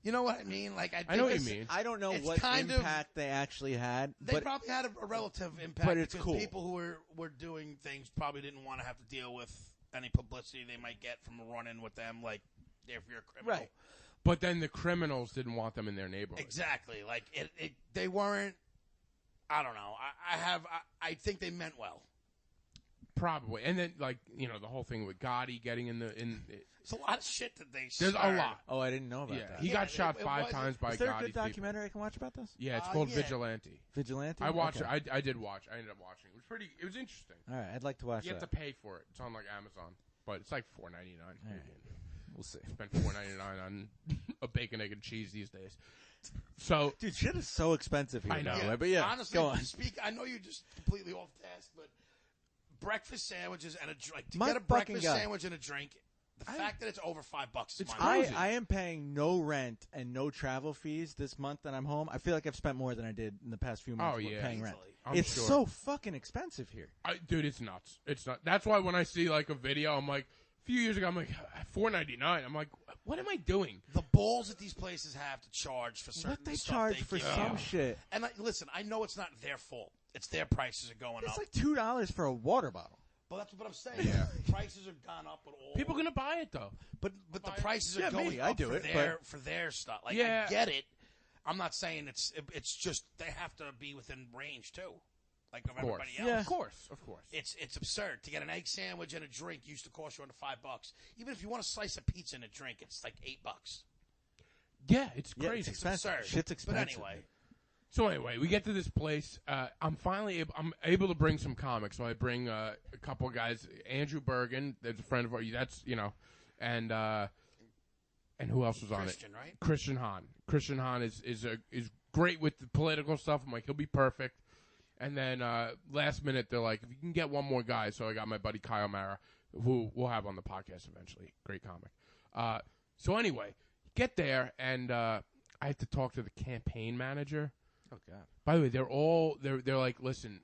You know what I mean? Like I know what you mean. I don't know It's what kind of- impact they actually had, They but probably had a relative impact, but it's because cool. people who were doing things probably didn't want to have to deal with any publicity they might get from a run-in with them, like if you're a criminal. Right. But then the criminals didn't want them in their neighborhood. Exactly. Like they weren't. I don't know. I think they meant well. Probably. And then, like, the whole thing with Gotti getting in It's a lot of shit that they. there's a started. lot. oh, I didn't know about Yeah, that. he got shot it 5 wasn't- times by Is there a Gotti good people. documentary I can watch about this? Yeah, it's called yeah. Vigilante. Vigilante. I watched Okay. it. I did watch. I ended up watching. It was interesting. All right, I'd like to watch You have that. to pay for it. It's on like Amazon, but it's like $4.99. All right. We'll see. Spend $4.99 on a bacon, egg, and cheese these days. So Dude, shit is so expensive here. I know. by the way, but yeah, Honestly, go on. I know you're just completely off task, but breakfast sandwiches and a drink. To My get a fucking breakfast guy. sandwich and a drink, the fact that it's over $5 is It's mind-blowing. crazy. I am paying no rent and no travel fees this month that I'm home. I feel like I've spent more than I did in the past few months Oh, yeah. paying rent. Easily. I'm It's sure. so fucking expensive here. Dude, it's nuts. It's not. That's why when I see like a video, I'm like, a few years ago, I'm like, $4.99. I'm like, what am I doing? The balls that these places have to charge for certain What they stuff charge they for give some you. shit. And listen, I know it's not their fault. It's their prices are going It's up. like $2 for a water bottle. But that's what I'm saying. Yeah. Prices have gone up at all. People gonna buy it though. but the prices are Yeah, going maybe. up I do for it, for their stuff. Like Yeah. I get it. I'm not saying it's just they have to be within range too, like of Of course. everybody else. Yeah. Of course. Of course. It's absurd to get an egg sandwich and a drink used to cost you under $5. Even if you want a slice of pizza and a drink, it's like $8. Yeah, it's Yeah, crazy. it's expensive. Absurd. Shit's expensive. But anyway, So anyway, we get to this place. I'm finally I'm able to bring some comics. So I bring a couple of guys. Andrew Bergen, that's a friend of ours. That's and who else was on Christian, it? right? Christian Hahn. Christian Hahn is great with the political stuff. I'm like, he'll be perfect. And then last minute, they're like, if you can get one more guy. So I got my buddy Kyle Mara, who we'll have on the podcast eventually. Great comic. So anyway, get there, and I have to talk to the campaign manager. Oh, God. By the way, they're like, listen,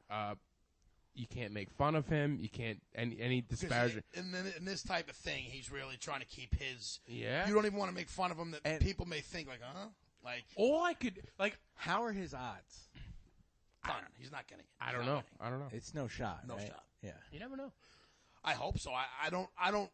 you can't make fun of him. You can't any disparaging. And then in this type of thing, he's really trying to keep his. Yeah. You don't even want to make fun of him. That And- people may think like, huh? Like, All I could like, How are his odds? done. He's not getting it. I He's don't not know. getting it. I don't know. It's no shot. No right? shot. Yeah. You never know. I hope so. I don't.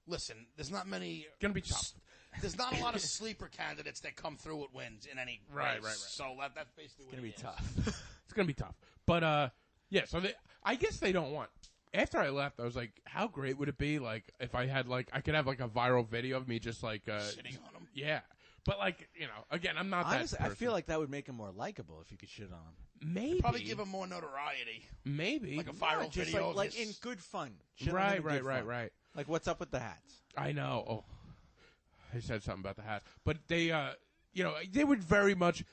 Listen, there's not many. Gonna be tough. There's not a lot of sleeper candidates that come through with wins in any Right, race. right. So that's basically It's going to be it is. tough. It's gonna be tough. But yeah. So I guess they don't want. After I left, I was like, how great would it be like if I had like I could have like a viral video of me just like Shitting on him. yeah. But like again, I'm not Honestly, that. I person. feel like that would make him more likable if you could shit on him. maybe Probably give him more notoriety, maybe like a viral Just video. of like his- in good fun. Shit on him in good fun. Right. Like, what's up with the hats? I know. Oh, I said something about the hat, but they, they were very much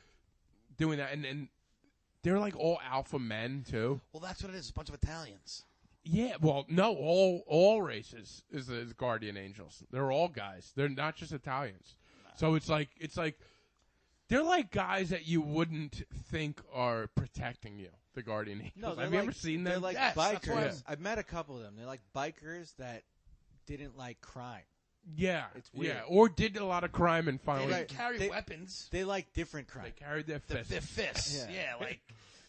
doing that, and they're like all alpha men too. Well, that's what it is. A bunch of Italians. Yeah. Well, no, all races is the Guardian Angels. They're all guys. They're not just Italians. So it's like they're like guys that you wouldn't think are protecting you. The Guardian Angels. they're Have you like- ever seen They're them? like Yes, that's what bikers. I've met a couple of them. They're like bikers that didn't like crime. yeah, It's weird. Yeah, or did a lot of crime and They finally didn't carry They- weapons. They like different crime. they carried their fists. Their fists. Yeah. Yeah, like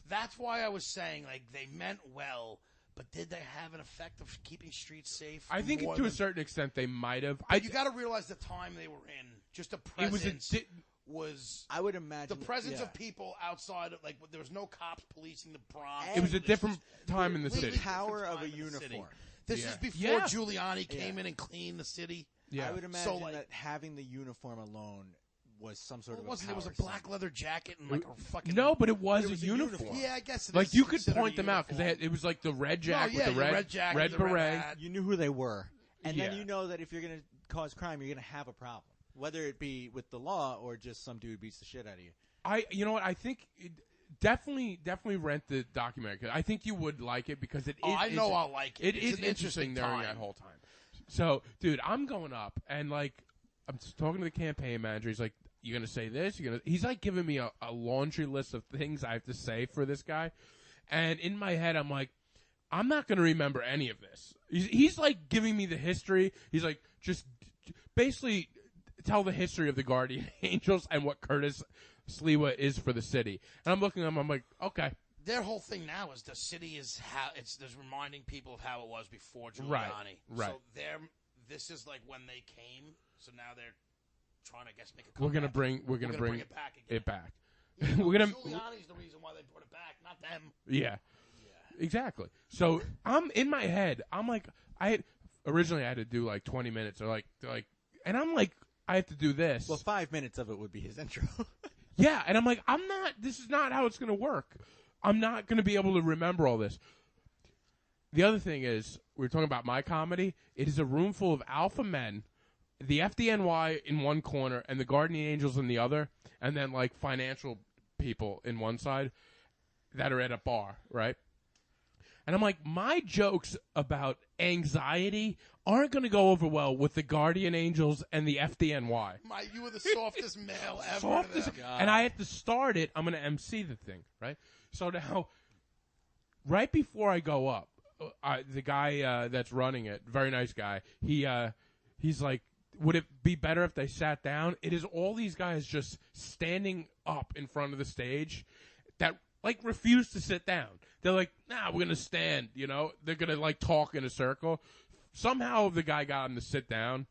that's why I was saying like they meant well, but did they have an effect of keeping streets safe? I think more to a than- certain extent they might have. You got to realize the time they were in. Just the It was presence a was I would imagine the presence yeah. of people outside of like there was no cops policing the Bronx. It was a This different time in the completely city. Power different of a time in the city. uniform. This Yeah. is before Yeah. Giuliani came Yeah. in and cleaned the city. Yeah. I would imagine So, like- that having the uniform alone was some sort It of wasn't. a It was a power black symbol. leather jacket and like a fucking No, but it was, But it was a a uniform. uniform. Yeah, I guess it Like is you could considered point a them out because uniform. it was like the red jacket yeah, with the your red, red jacket, red the red beret. hat. You knew who they were, and Yeah. then you know that if you're going to cause crime, you're going to have a problem, whether it be with the law or just some dude beats the shit out of you. You know what? I think definitely rent the documentary. 'Cause I think you would like it because it. Oh, I know is- I'll like it. It It's is an interesting during time. that whole time. So, dude, I'm going up and like I'm talking to the campaign manager. He's like, you're gonna say this. He's like giving me a laundry list of things I have to say for this guy, and in my head I'm like, I'm not gonna remember any of this. He's like giving me the history. He's like, just basically tell the history of the Guardian Angels and what Curtis Sliwa is for the city. And I'm looking at him. I'm like, okay. Their whole thing now is the city is how it's reminding people of how it was before Giuliani. Right. So this is like when they came. So now they're trying to, I guess, make a We're comeback. gonna bring it back again. Yeah, We're gonna. Giuliani's the reason why they brought it back, not them. Yeah. Exactly. So I'm in my head. I'm like, originally I had to do like 20 minutes or like, and I'm like, I have to do this. Well, 5 minutes of it would be his intro. Yeah, and I'm like, this is not how it's going to work. I'm not going to be able to remember all this. The other thing is, we're talking about my comedy. It is a room full of alpha men, the FDNY in one corner and the Guardian Angels in the other, and then like financial people in one side that are at a bar, right? And I'm like, my jokes about anxiety aren't going to go over well with the Guardian Angels and the FDNY. You were the softest male ever. Softest, and I had to start it. I'm going to MC the thing, right? So now, right before I go up, the guy that's running it, very nice guy, he's like, would it be better if they sat down? It is all these guys just standing up in front of the stage that like refuse to sit down. They're like, nah, we're going to stand, you know? They're going to like talk in a circle. Somehow the guy got him to sit down.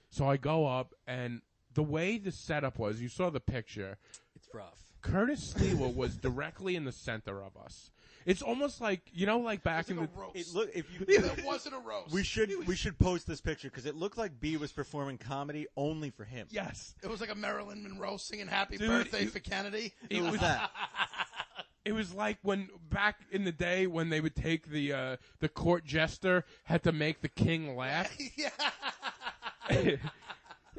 So I go up, and the way the setup was, you saw the picture. It's rough. Curtis Sliwa was directly in the center of us. It's almost like, you know, like back in the roast. It wasn't a roast. We should post this picture because it looked like B was performing comedy only for him. Yes. It was like a Marilyn Monroe singing "Happy Birthday" for Kennedy. It was that. It was like when back in the day when they would take the court jester had to make the king laugh. Yeah.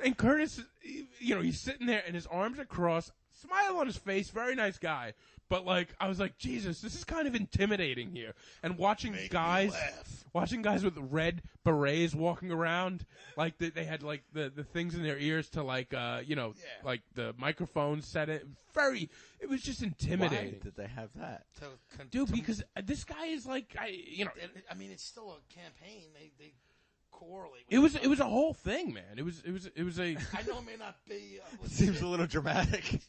And Curtis, you know, he's sitting there and his arms are crossed, smile on his face, very nice guy. But like, I was like, Jesus, this is kind of intimidating here. And watching guys with red berets walking around, like they had like the things in their ears to like, like the microphones set it. It was just intimidating. Why did they have that? Dude, because this guy is like, I mean, it's still a campaign. They correlate. It was a whole thing, man. It was a. I know it may not be. Seems a little dramatic.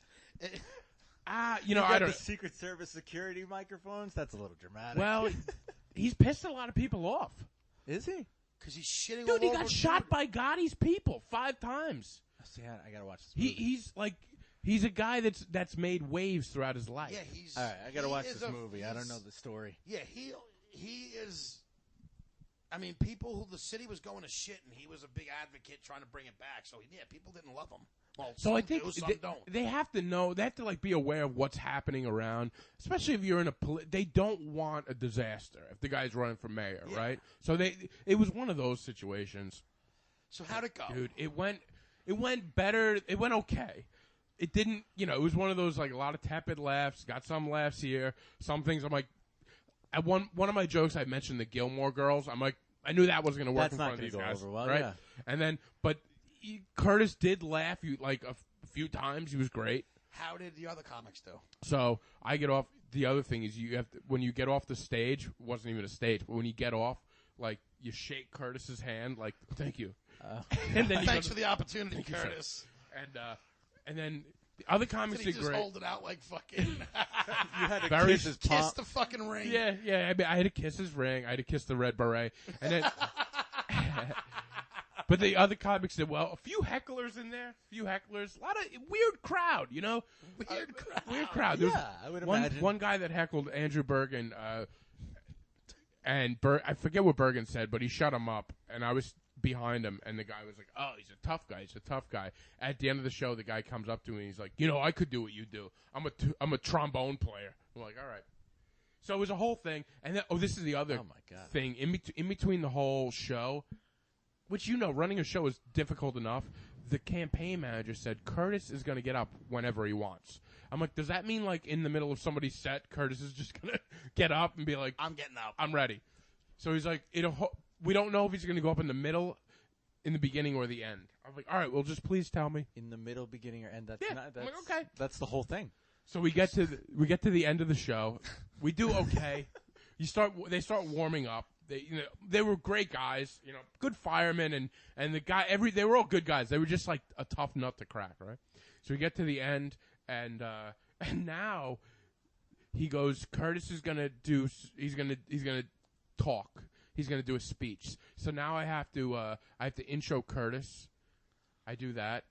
I got don't. The Secret Service security microphones. That's a little dramatic. Well, he's pissed a lot of people off. Is he? Because he's shitting. Dude, he got shot by Gotti's people 5 times. See, I gotta watch this movie. He's a guy that's made waves throughout his life. Yeah, he's. All right, I gotta watch this movie. I don't know the story. Yeah, he is. I mean, the city was going to shit, and he was a big advocate trying to bring it back. So yeah, people didn't love him. Well, so I think don't. They have to know. They have to like be aware of what's happening around, especially if you're in they don't want a disaster if the guy's running for mayor, right? So it was one of those situations. So how'd it go, dude? It went better. It went okay. It didn't. It was one of those like a lot of tepid laughs. Got some laughs here. Some things I'm like. At one of my jokes, I mentioned the Gilmore Girls. I'm like, I knew that wasn't going to work in front of these guys, over well, right? Yeah. And then, but Curtis did laugh like a few times. He was great. How did the other comics do? So I get off. The other thing is you have to, when you get off the stage, it wasn't even a stage, but when you get off, like you shake Curtis's hand, like thank you. And then thanks for the opportunity, Curtis. And then. The other comics did great. Just hold it out like fucking. You had to kiss his palm. Kiss the fucking ring. Yeah. I had to kiss his ring. I had to kiss the red beret, and then. But the other comics did well. A few hecklers in there. A lot of weird crowd. Weird crowd. Yeah, I would imagine. One guy that heckled Andrew Bergen, and I forget what Bergen said, but he shut him up, and I was behind him, and the guy was like, oh, he's a tough guy. At the end of the show, the guy comes up to me, and he's like, I could do what you do. I'm a trombone player. I'm like, all right. So it was a whole thing, and then, this is the other thing. In between the whole show, which running a show is difficult enough, the campaign manager said Curtis is going to get up whenever he wants. I'm like, does that mean like in the middle of somebody's set, Curtis is just going to get up and be like, I'm getting up. I'm ready. So he's like, we don't know if he's going to go up in the middle in the beginning or the end. I was like, all right, well, just please tell me. In the middle, beginning, or end. That's Yeah, not. I'm That's, like, okay. That's the whole thing. So we get to the end of the show. We do okay. They start warming up. They were great guys, good firemen and the guy they were all good guys. They were just like a tough nut to crack, right? So we get to the end and now he goes, Curtis is going to he's going to talk. He's going to do a speech. So now I have to intro Curtis. I do that.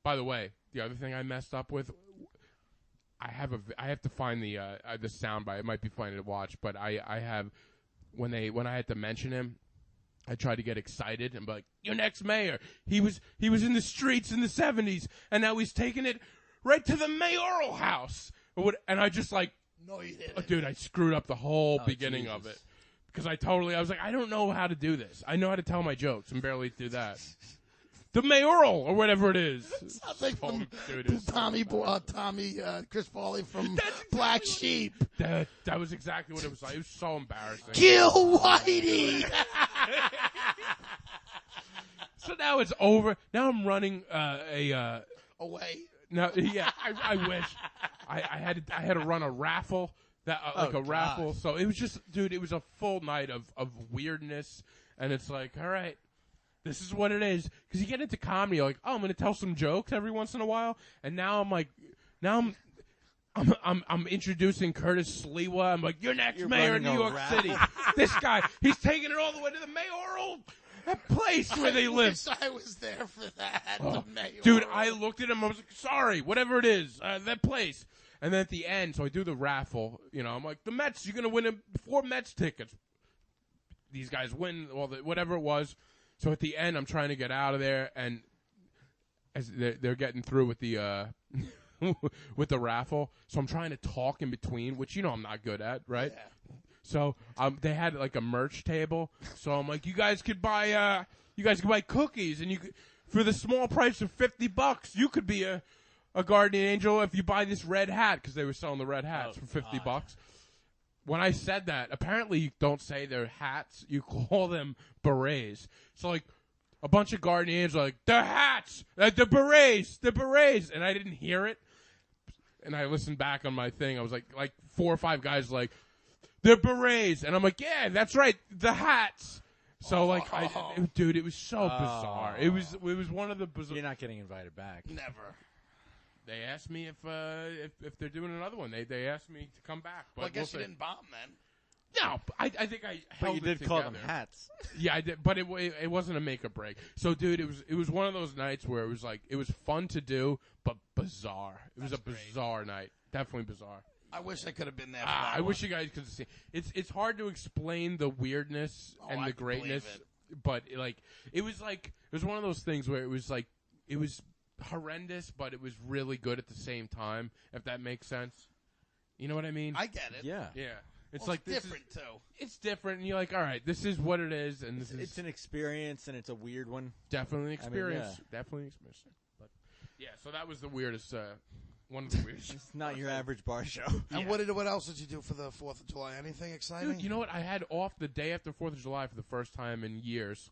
By the way, the other thing I messed up with, I have to find the soundbite. It might be funny to watch, but I have when I had to mention him, I tried to get excited and be like, "Your next mayor. He was in the streets in the 70s, and now he's taking it right to the mayoral house." And I just like, no, you didn't. Oh, dude, I screwed up the whole beginning of it because I was like, I don't know how to do this. I know how to tell my jokes and barely do that. The mayoral or whatever it is. Sounds like from Tommy, Chris Farley from Black Sheep. That was exactly what it was like. It was so embarrassing. Kill Whitey. So now it's over. Now I'm running away. No, yeah, I wish I had to run a raffle raffle. So it was just, dude, it was a full night of weirdness, and it's like, all right. This is what it is. Because you get into comedy, you're like, oh, I'm going to tell some jokes every once in a while. And now I'm like, I'm introducing Curtis Sliwa. I'm like, you're next mayor of New York City. This guy, he's taking it all the way to the mayoral place where they live. I was there for that. The mayoral. Dude, I looked at him. I was like, sorry, whatever it is, that place. And then at the end, so I do the raffle. I'm like, the Mets, you're going to win 4 Mets tickets. These guys win, whatever it was. So at the end, I'm trying to get out of there, and as they're getting through with the with the raffle, so I'm trying to talk in between, which I'm not good at, right? Yeah. So they had like a merch table, so I'm like, you guys could buy cookies, and for the small price of $50, you could be a guardian angel if you buy this red hat, because they were selling the red hats for $50. When I said that, apparently you don't say they're hats. You call them berets. So, like, a bunch of guardian angels are like, they're hats! The berets! And I didn't hear it. And I listened back on my thing. I was like 4 or 5 guys like, they're berets! And I'm like, yeah, that's right, the hats! So, dude, it was so bizarre. It was one of the bizarre... You're not getting invited back. Never. They asked me if they're doing another one. They asked me to come back. But well, I guess you didn't bomb then. No, I think I held it But you did call them hats. Yeah, I did, but it wasn't a make or break. So, dude, it was one of those nights where it was fun to do, but bizarre. It was bizarre night. Definitely bizarre. I wish I could have been there. I wish you guys could see. It's hard to explain the weirdness and the greatness, but it was one of those things where it was horrendous, but it was really good at the same time, if that makes sense. You know what I mean? I get it. Yeah. Yeah. It's different, too. It's different, and you're like, all right, this is what it is, and it's an experience, and it's a weird one. Definitely an experience. I mean, yeah. Definitely an experience. But, yeah, so that was the weirdest, one of the weirdest. It's not your average bar show. And what else did you do for the 4th of July? Anything exciting? Dude, you know what? I had off the day after 4th of July for the first time in years.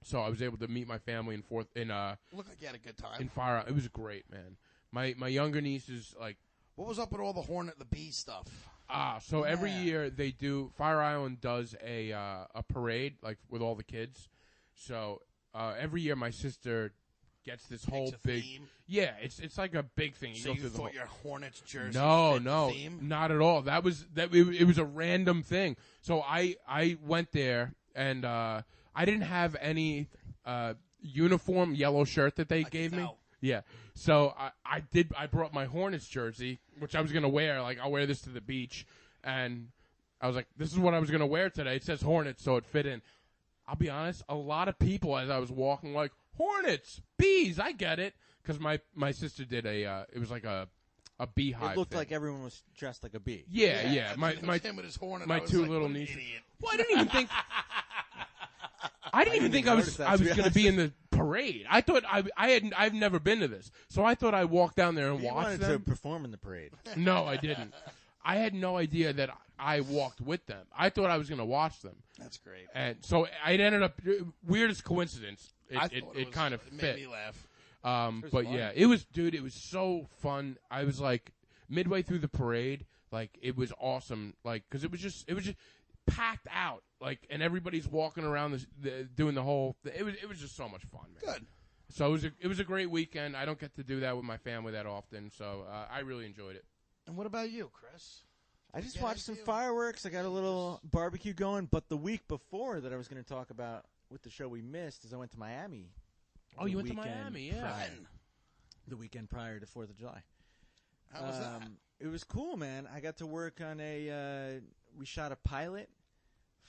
So I was able to meet my family looked like you had a good time. In Fire Island. It was great, man. My younger niece is like... What was up with all the Hornet the Bee stuff? So every year they do... Fire Island does a parade, like, with all the kids. So every year my sister gets this whole big... Theme? Yeah, it's like a big thing. So you thought your Hornets jersey No, theme? Not at all. It was a random thing. So I went there, and... I didn't have any uniform yellow shirt that they gave me. Yeah. So I brought my Hornets jersey, which I was going to wear. Like, I'll wear this to the beach. And I was like, this is what I was going to wear today. It says Hornets, so it fit in. I'll be honest, a lot of people as I was walking like, Hornets, bees, I get it. Because my sister did it was like a beehive It looked thing. like everyone was dressed like a bee. Yeah. My two little nieces. Well, I didn't even think... I didn't even think I was going to be in the parade. I thought I've never been to this, so I thought I'd walk down there and watch them. You wanted to perform in the parade. No, I didn't. I had no idea that I walked with them. I thought I was going to watch them. That's great. And so it ended up, weirdest coincidence. It kind of made fit. me laugh. But fun. yeah, it was so fun. I was like, midway through the parade, like, it was awesome. Like, cause it was just packed out. Like, and everybody's walking around doing the whole, it was just so much fun, man. Good. So it was a great weekend. I don't get to do that with my family that often, so I really enjoyed it. And what about you, Chris? I just Get watched some into- fireworks. I got a little barbecue going. But the week before that I was going to talk about with the show we missed is I went to Miami. Oh, the you went to weekend Miami, yeah. prior- When? The weekend prior to 4th of July. How was that? It was cool, man. I got to work on we shot a pilot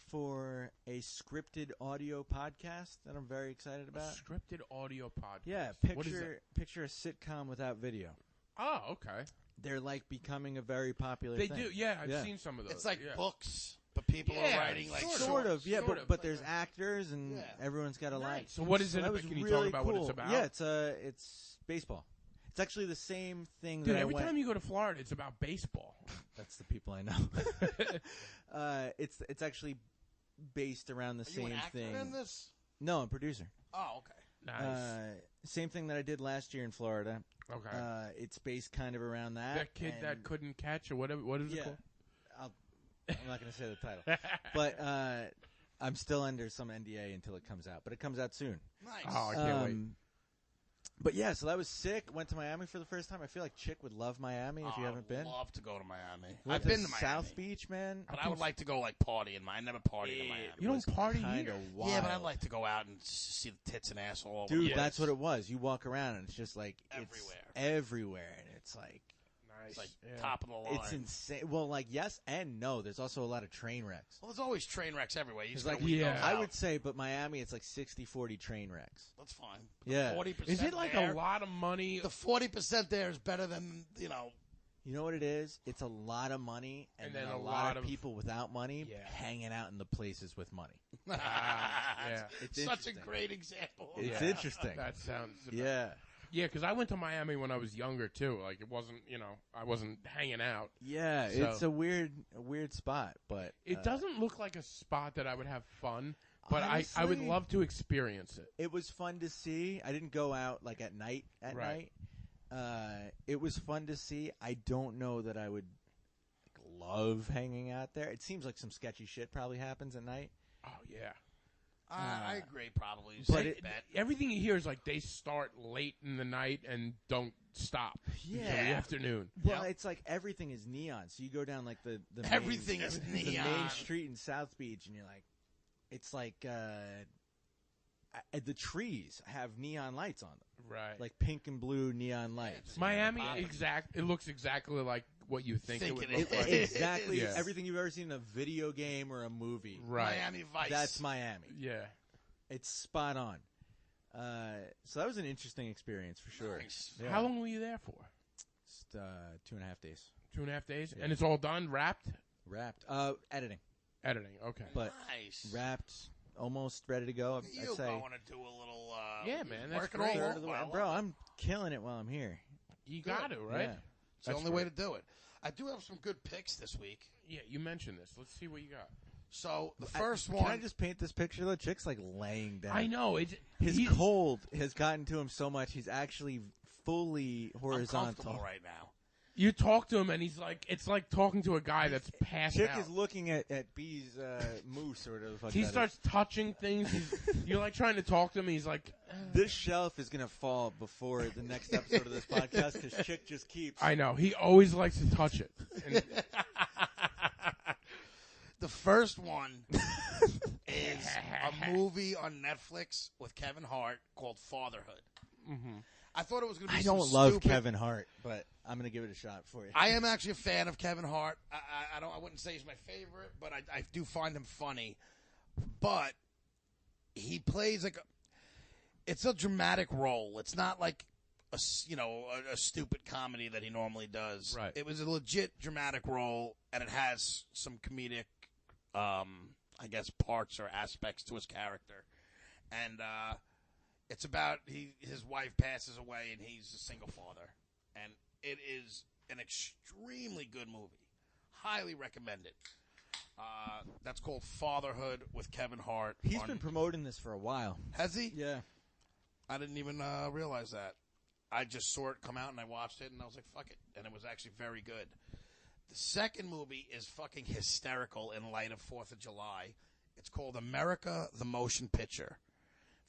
for a scripted audio podcast that I'm very excited about. Scripted audio podcast. Yeah, What is that? picture a sitcom without video. Oh, okay. They're like becoming a very popular They thing. do, yeah. I've Yeah. seen some of those. It's like yeah. books, but people Yeah, are writing like Sort of, yeah, sort of. but there's actors and Yeah. everyone's got a line. Nice. So what is it that about? was Can you really talk about what cool. it's about? Yeah, it's baseball. It's actually the same thing Dude, that every I went. time you go to Florida, it's about baseball. That's the people I know. It's actually based around the Are you same an actor thing. in this? No, I'm a producer. Oh, okay. Nice. Same thing that I did last year in Florida. Okay. It's based kind of around that. That kid that and- couldn't catch or whatever. What is it Yeah. called? I'm not going to say the title, but I'm still under some NDA until it comes out. But it comes out soon. Nice. Oh, I can't wait. But yeah, so that was sick. Went to Miami for the first time. I feel like Chick would love Miami if you haven't been. I'd love to go to Miami. Went I've to been to Miami. South Beach, man. But I would like to go like party in Miami. I never partied in Miami. You don't party here. Wild. Yeah, but I'd like to go out and see the tits and ass all over. Dude, the that's place. what it was. You walk around and it's just like Everywhere. It's everywhere, and it's like Nice. It's like Yeah. top of the line. it's insane. Well, like yes and no. There's also a lot of train wrecks. Well, there's always train wrecks everywhere. You It's just like gotta weed those I out. would say, but Miami, it's like 60-40 train wrecks. That's fine. Yeah. 40% Is it like there, a lot of money? The 40% there is better than You know what it is? It's a lot of money, and then a lot of people without money Yeah. hanging out in the places with money. yeah. It's Such a interesting. great example. It's Yeah. interesting. That sounds. Yeah. Yeah, because I went to Miami when I was younger too. Like it wasn't, I wasn't hanging out. Yeah, So- it's a weird spot, but It doesn't look like a spot that I would have fun, but I would honestly, love to experience it. It was fun to see. I didn't go out like at night. Right. It was fun to see. I don't know that I would love hanging out there. It seems like some sketchy shit probably happens at night. Oh yeah. I agree, probably. But Safe it- bet. Everything you hear is like they start late in the night and don't stop until the Yeah. afternoon. Well, Yep. it's like everything is neon. So you go down like the main, Everything is the main neon. street in South Beach, and you're like, it's like the trees have neon lights on them, Right. like pink and blue neon lights. Miami, Poppin'. it looks exactly like what you think it would Think look it like. is. Exactly Yeah. everything you've ever seen in a video game or a movie. Right. Miami Vice. That's Miami. Yeah. It's spot on. So that was an interesting experience for sure. Nice. Yeah. How long were you there for? Just 2.5 days. 2.5 days? Yeah. And it's all done, wrapped? Wrapped. Editing, Editing, okay. but Nice. wrapped, almost ready to go. Look at you I'd say going to do a little. Yeah, man, that's working great. all third of the way. over. Bro, I'm killing it while I'm here. You got to, right? Yeah. It's the That's only way to great. do it. I do have some good picks this week. Yeah, you mentioned this. Let's see what you got. So the first Can one. I just paint this picture? The chick's like laying down. I know. His he- cold has gotten to him so much he's actually fully I'm horizontal. comfortable right now. You talk to him, and he's like, it's like talking to a guy that's passed Chick out. is looking at B's moose or whatever the fuck He that starts touching things. You're like trying to talk to him. He's like, is. This shelf is gonna fall before the next episode of this podcast because Chick just keeps. I know. He always likes to touch it. And The first one is a movie on Netflix with Kevin Hart called Fatherhood. I thought it was going to be. I some don't love stupid- Kevin Hart, but I'm gonna give it a shot for you. I am actually a fan of Kevin Hart. I wouldn't say he's my favorite, but I do find him funny. But he plays like it's a dramatic role. It's not like a stupid comedy that he normally does. Right. It was a legit dramatic role, and it has some comedic, I guess, parts or aspects to his character. And it's about his wife passes away, and he's a single father. And it is an extremely good movie. Highly recommend it. That's called Fatherhood with Kevin Hart. He's been promoting this for a while. Has he? Yeah. I didn't even realize that. I just saw it come out and I watched it and I was like, fuck it. And it was actually very good. The second movie is fucking hysterical in light of 4th of July. It's called America the Motion Picture.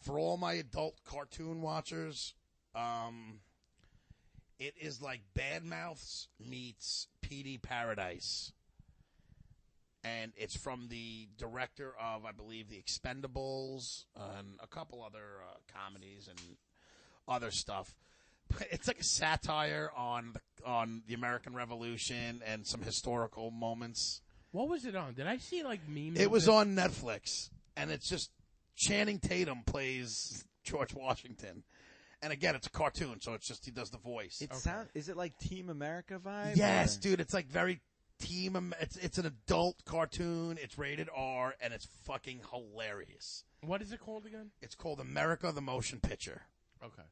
For all my adult cartoon watchers, it is like Bad Mouths meets PD Paradise. And it's from the director of, I believe, The Expendables and a couple other comedies and other stuff. But it's like a satire on the American Revolution and some historical moments. What was it on? Did I see like memes? It was on Netflix, and it's just Channing Tatum plays George Washington. And again, it's a cartoon, so it's just he does the voice. Is it like Team America vibe? Yes, or? dude, it's like very it's an adult cartoon. It's rated R, and it's fucking hilarious. What is it called again? It's called America the Motion Picture. Okay.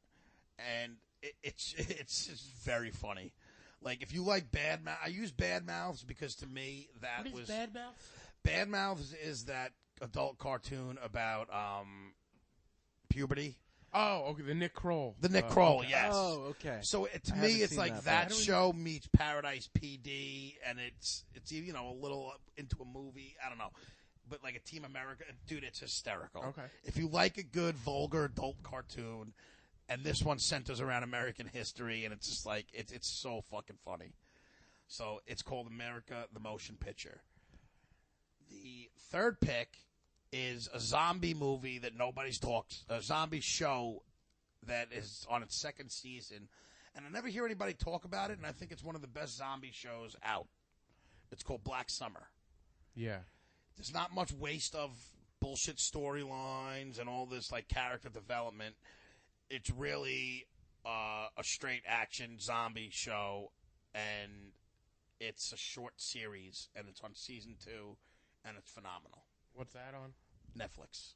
And it's just very funny. Like, if you like Bad Mouth, I use Bad Mouths because to me that What is Bad Mouth? Bad Mouths is that adult cartoon about puberty. Oh, okay, the Nick Kroll. The Nick Kroll, okay. yes. Oh, okay. So to I me, haven't it's seen like that that show meets Paradise PD, and it's a little into a movie. I don't know, but like a Team America, dude, it's hysterical. Okay. If you like a good vulgar adult cartoon, and this one centers around American history, and it's just like it's so fucking funny. So it's called America the Motion Picture. The third pick is a zombie movie that nobody's talks, a zombie show that is on its second season, and I never hear anybody talk about it, and I think it's one of the best zombie shows out. It's called Black Summer. Yeah. There's not much waste of bullshit storylines and all this like character development. It's really a straight action zombie show, and it's a short series, and it's on season 2, and it's phenomenal. What's that on? Netflix.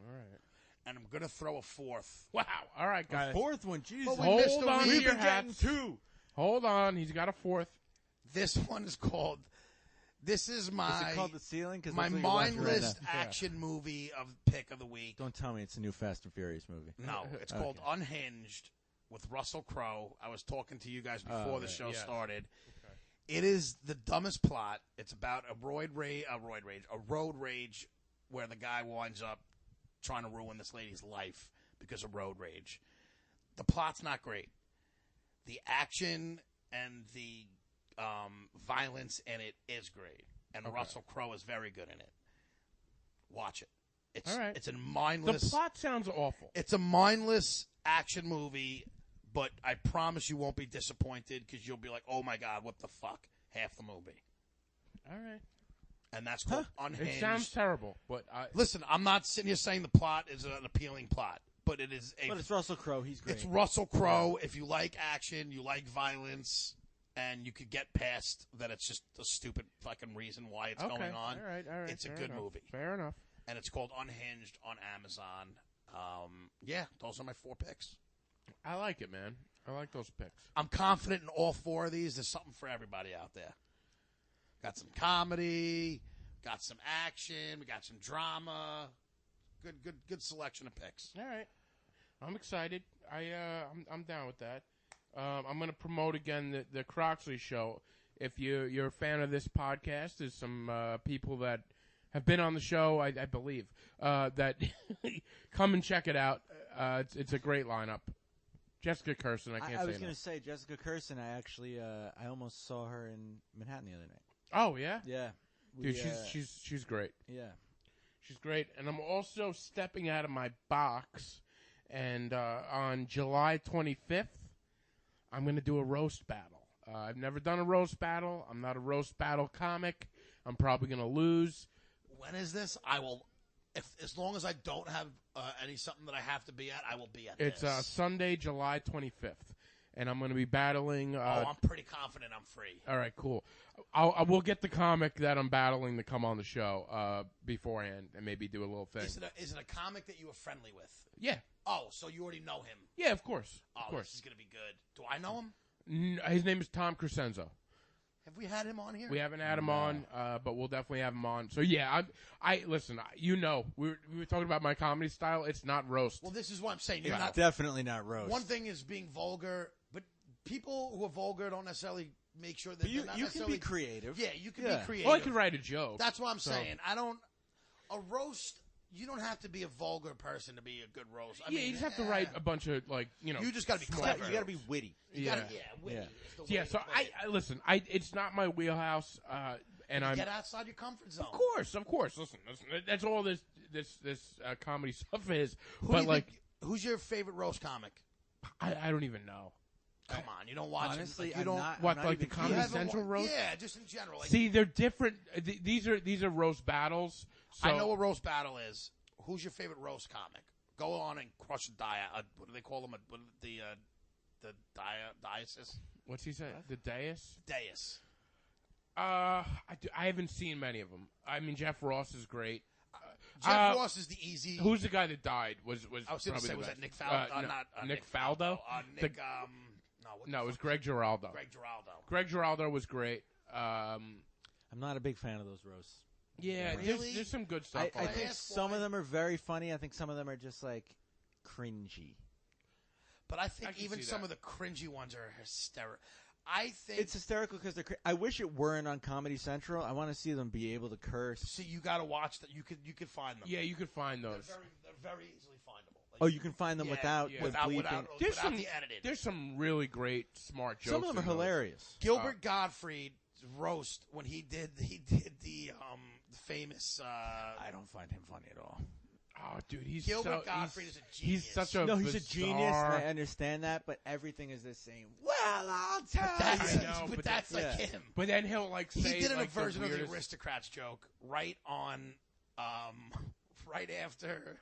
All right. And I'm going to throw a fourth. Wow. All right, guys. Fourth one, Jesus. Well, we missed Hold the on to week. your We've been getting hats. 2. Hold on. He's got a fourth. This one is called, this is my, Is it called The Ceiling? 'Cause my that's what you're watching right mindless now. action movie of pick of the week. Don't tell me it's a new Fast and Furious movie. No, it's called Unhinged with Russell Crowe. I was talking to you guys before the show started. Okay. It is the dumbest plot. It's about a road rage where the guy winds up trying to ruin this lady's life because of road rage. The plot's not great. The action and the violence in it is great, and Russell Crowe is very good in it. Watch it. It's all right. It's a mindless. The plot sounds awful. It's a mindless action movie, but I promise you won't be disappointed because you'll be like, "Oh my god, what the fuck?" Half the movie, All right. and that's called Unhinged. It sounds terrible, but Listen, I'm not sitting here saying the plot is an appealing plot, but it is a. But it's Russell Crowe. He's great. It's Russell Crowe. If you like action, you like violence, and you could get past that it's just a stupid fucking reason why it's going on. All right. It's a Fair good enough. movie. Fair enough. And it's called Unhinged on Amazon. Yeah, those are my 4 picks. I like it, man. I like those picks. I'm confident in all 4 of these. There's something for everybody out there. Got some comedy, got some action, we got some drama. Good selection of picks. All right. I'm excited. I'm down with that. I'm going to promote again the Croxley Show. If you're a fan of this podcast, there's some people that have been on the show, I believe, that come and check it out. It's a great lineup. Jessica Kirsten, I can't say I was enough. going to say Jessica Kirsten. I actually I almost saw her in Manhattan the other night. Oh yeah, Yeah, dude, she's great. Yeah. She's great, and I'm also stepping out of my box. And on July 25th, I'm going to do a roast battle. I've never done a roast battle. I'm not a roast battle comic. I'm probably going to lose. When is this? I will, as long as I don't have something that I have to be at, I will be at It's this. Sunday, July 25th, and I'm going to be battling. I'm pretty confident I'm free. All right, cool. I will get the comic that I'm battling to come on the show beforehand and maybe do a little thing. Is it a comic that you were friendly with? Yeah. Oh, so you already know him. Yeah, of course. Oh, Of course. this is going to be good. Do I know him? His name is Tom Crescenzo. Have we had him on here? We haven't had him on, but we'll definitely have him on. So yeah, I listen. You know, we were talking about my comedy style. It's not roast. Well, this is what I'm saying. You're It's not. definitely not roast. One thing is being vulgar, but people who are vulgar don't necessarily make sure that But you they're not can necessarily be creative. Yeah, you can Yeah. be creative. Well, I could write a joke. That's what I'm So- saying. A roast. You don't have to be a vulgar person to be a good roast. I Yeah, mean, you just have to write a bunch of You just gotta be smart clever. You got to be witty. Yeah. witty. Yeah. It's the way Yeah, to so put I it. listen. It's not my wheelhouse, and I'm Get outside your comfort zone. of course. Listen, that's all this comedy stuff is. Who do But you like, think- who's your favorite roast comic? I don't even know. Come on, you don't watch Honestly, it. Like, you I'm don't. not. What, I'm not like the even Comedy you kidding. haven't Central roast? Yeah, just in general. Like, See, they're different. These are roast battles. So, I know what roast battle is. Who's your favorite roast comic? Go on and crush what do they call them? The diocese? What's he say? The dais. Dais. I haven't seen many of them. I mean, Jeff Ross is great. Jeff Ross is the easy. Who's the guy that died? Was I was going to probably say, the was best. that Nick Faldo? No, Not Nick Faldo. Nick. The- What No, the it was fuck? Greg Giraldo. Greg Giraldo. Greg Giraldo was great. I'm not a big fan of those roasts. Yeah, Really? there's some good stuff. I on think there. Ask some why. of them are very funny. I think some of them are just like cringy. But I think I can even see some that. of the cringy ones are hysterical. I think. It's hysterical because they're. I wish it weren't on Comedy Central. I want to see them be able to curse. See, you got to watch that. You could find them. Yeah, you could find those. They're very easily findable. Like, Oh, you can find them yeah, without yeah. the without bleeping. There's without some the edited. There's some really great smart jokes. Some of them are in those. hilarious. Gilbert Gottfried's roast when he did the famous. I don't find him funny at all. Oh, dude, he's Gilbert so, Gottfried he's, is a genius. He's such a No, he's a genius. bizarre- I understand that, but everything is the same. Well, I'll tell That's, you. I know, but but that's like yeah. him. But then he'll like say He did like, a version of the weirdest- Aristocrats joke right on, right after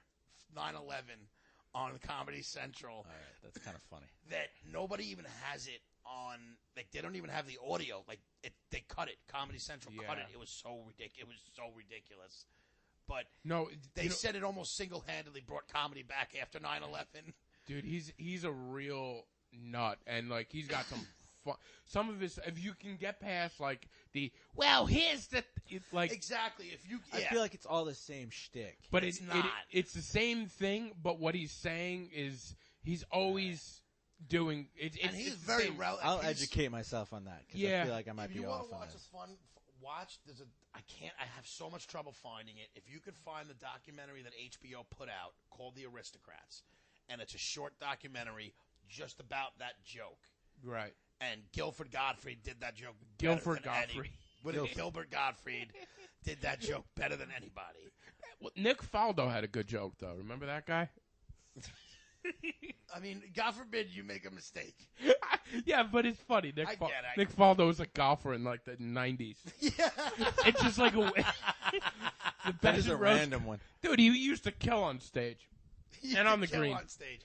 9/11 on Comedy Central. All right, that's kind of funny. That nobody even has it on. Like they don't even have the audio. Like they cut it. Comedy Central cut Yeah. it. It was so ridiculous. It was so ridiculous. But No, they you know, said it almost single-handedly brought comedy back after 9/11. dude, he's a real nut, and like he's got some fun. Some of his, if you can get past like the well, here's the like. Exactly. If you, I feel like it's all the same shtick. But It's it, not. it's the same thing, but what he's saying is he's always doing it. and he's very relevant. I'll educate myself on that because Yeah. I feel like I might If be you off want to on watch this. a fun watch, there's a. I have so much trouble finding it. If you could find the documentary that HBO put out called The Aristocrats, and it's a short documentary just about that joke. right. And Guilford Gottfried did that joke. Guilford better than Gottfried. Gilbert Gottfried did that joke better than anybody. Well, Nick Faldo had a good joke though. Remember that guy? I mean, God forbid you make a mistake. Yeah, but it's funny. I get it. Nick Faldo was a golfer in like the '90s. Yeah. It's just like the That best is a roast. random one. Dude, he used to kill on stage. You And on the could kill green. on stage.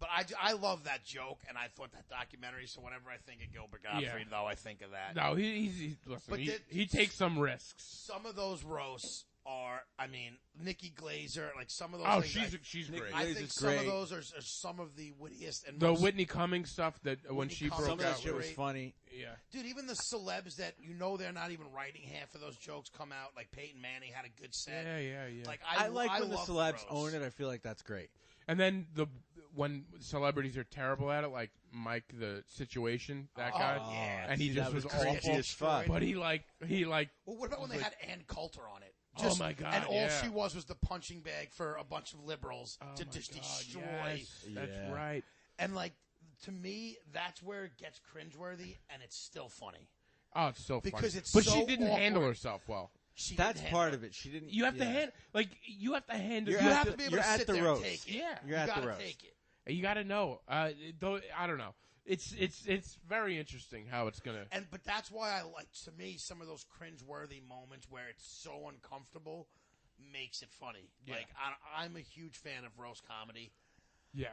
But I love that joke, and I thought that documentary. So whenever I think of Gilbert Gottfried, though, I think of that. No, he's listen. But He takes some risks. Some of those roasts are, I mean, Nikki Glazer, like some of those. Oh, things, she's Nick great. I Glazer's think some of great. those are some of the wittiest and The most, Whitney Cummings stuff that when Whitney she Cummings, Some broke of that out. shit with- was funny. Yeah. dude. Even the celebs that they're not even writing half of those jokes come out. Like Peyton Manning had a good set. Yeah. Like I like when the love celebs roasts. own it. I feel like that's great. And then when celebrities are terrible at it, like Mike the Situation, that Oh, guy, yeah. and he That just was was cringy awful. as fuck. But he like Well, what about when they like- had Ann Coulter on it? Oh, my God, And all yeah. she was the punching bag for a bunch of liberals oh to my just God, destroy. yes, that's Yeah. right. And like to me, that's where it gets cringeworthy, and it's still funny. Oh, it's so funny. Because it's but so she didn't handle awkward. herself well. She That's didn't part handle of it. She didn't. You have to yeah. handle you have to handle. You're You at have the- to be able you're to at sit the there roast. and take it. Yeah. You're you at the gotta roast. take it. You got to know. Though I don't know. It's very interesting how it's gonna. But that's why I like, to me, some of those cringeworthy moments where it's so uncomfortable makes it funny. Yeah. Like I'm a huge fan of roast comedy. Yeah.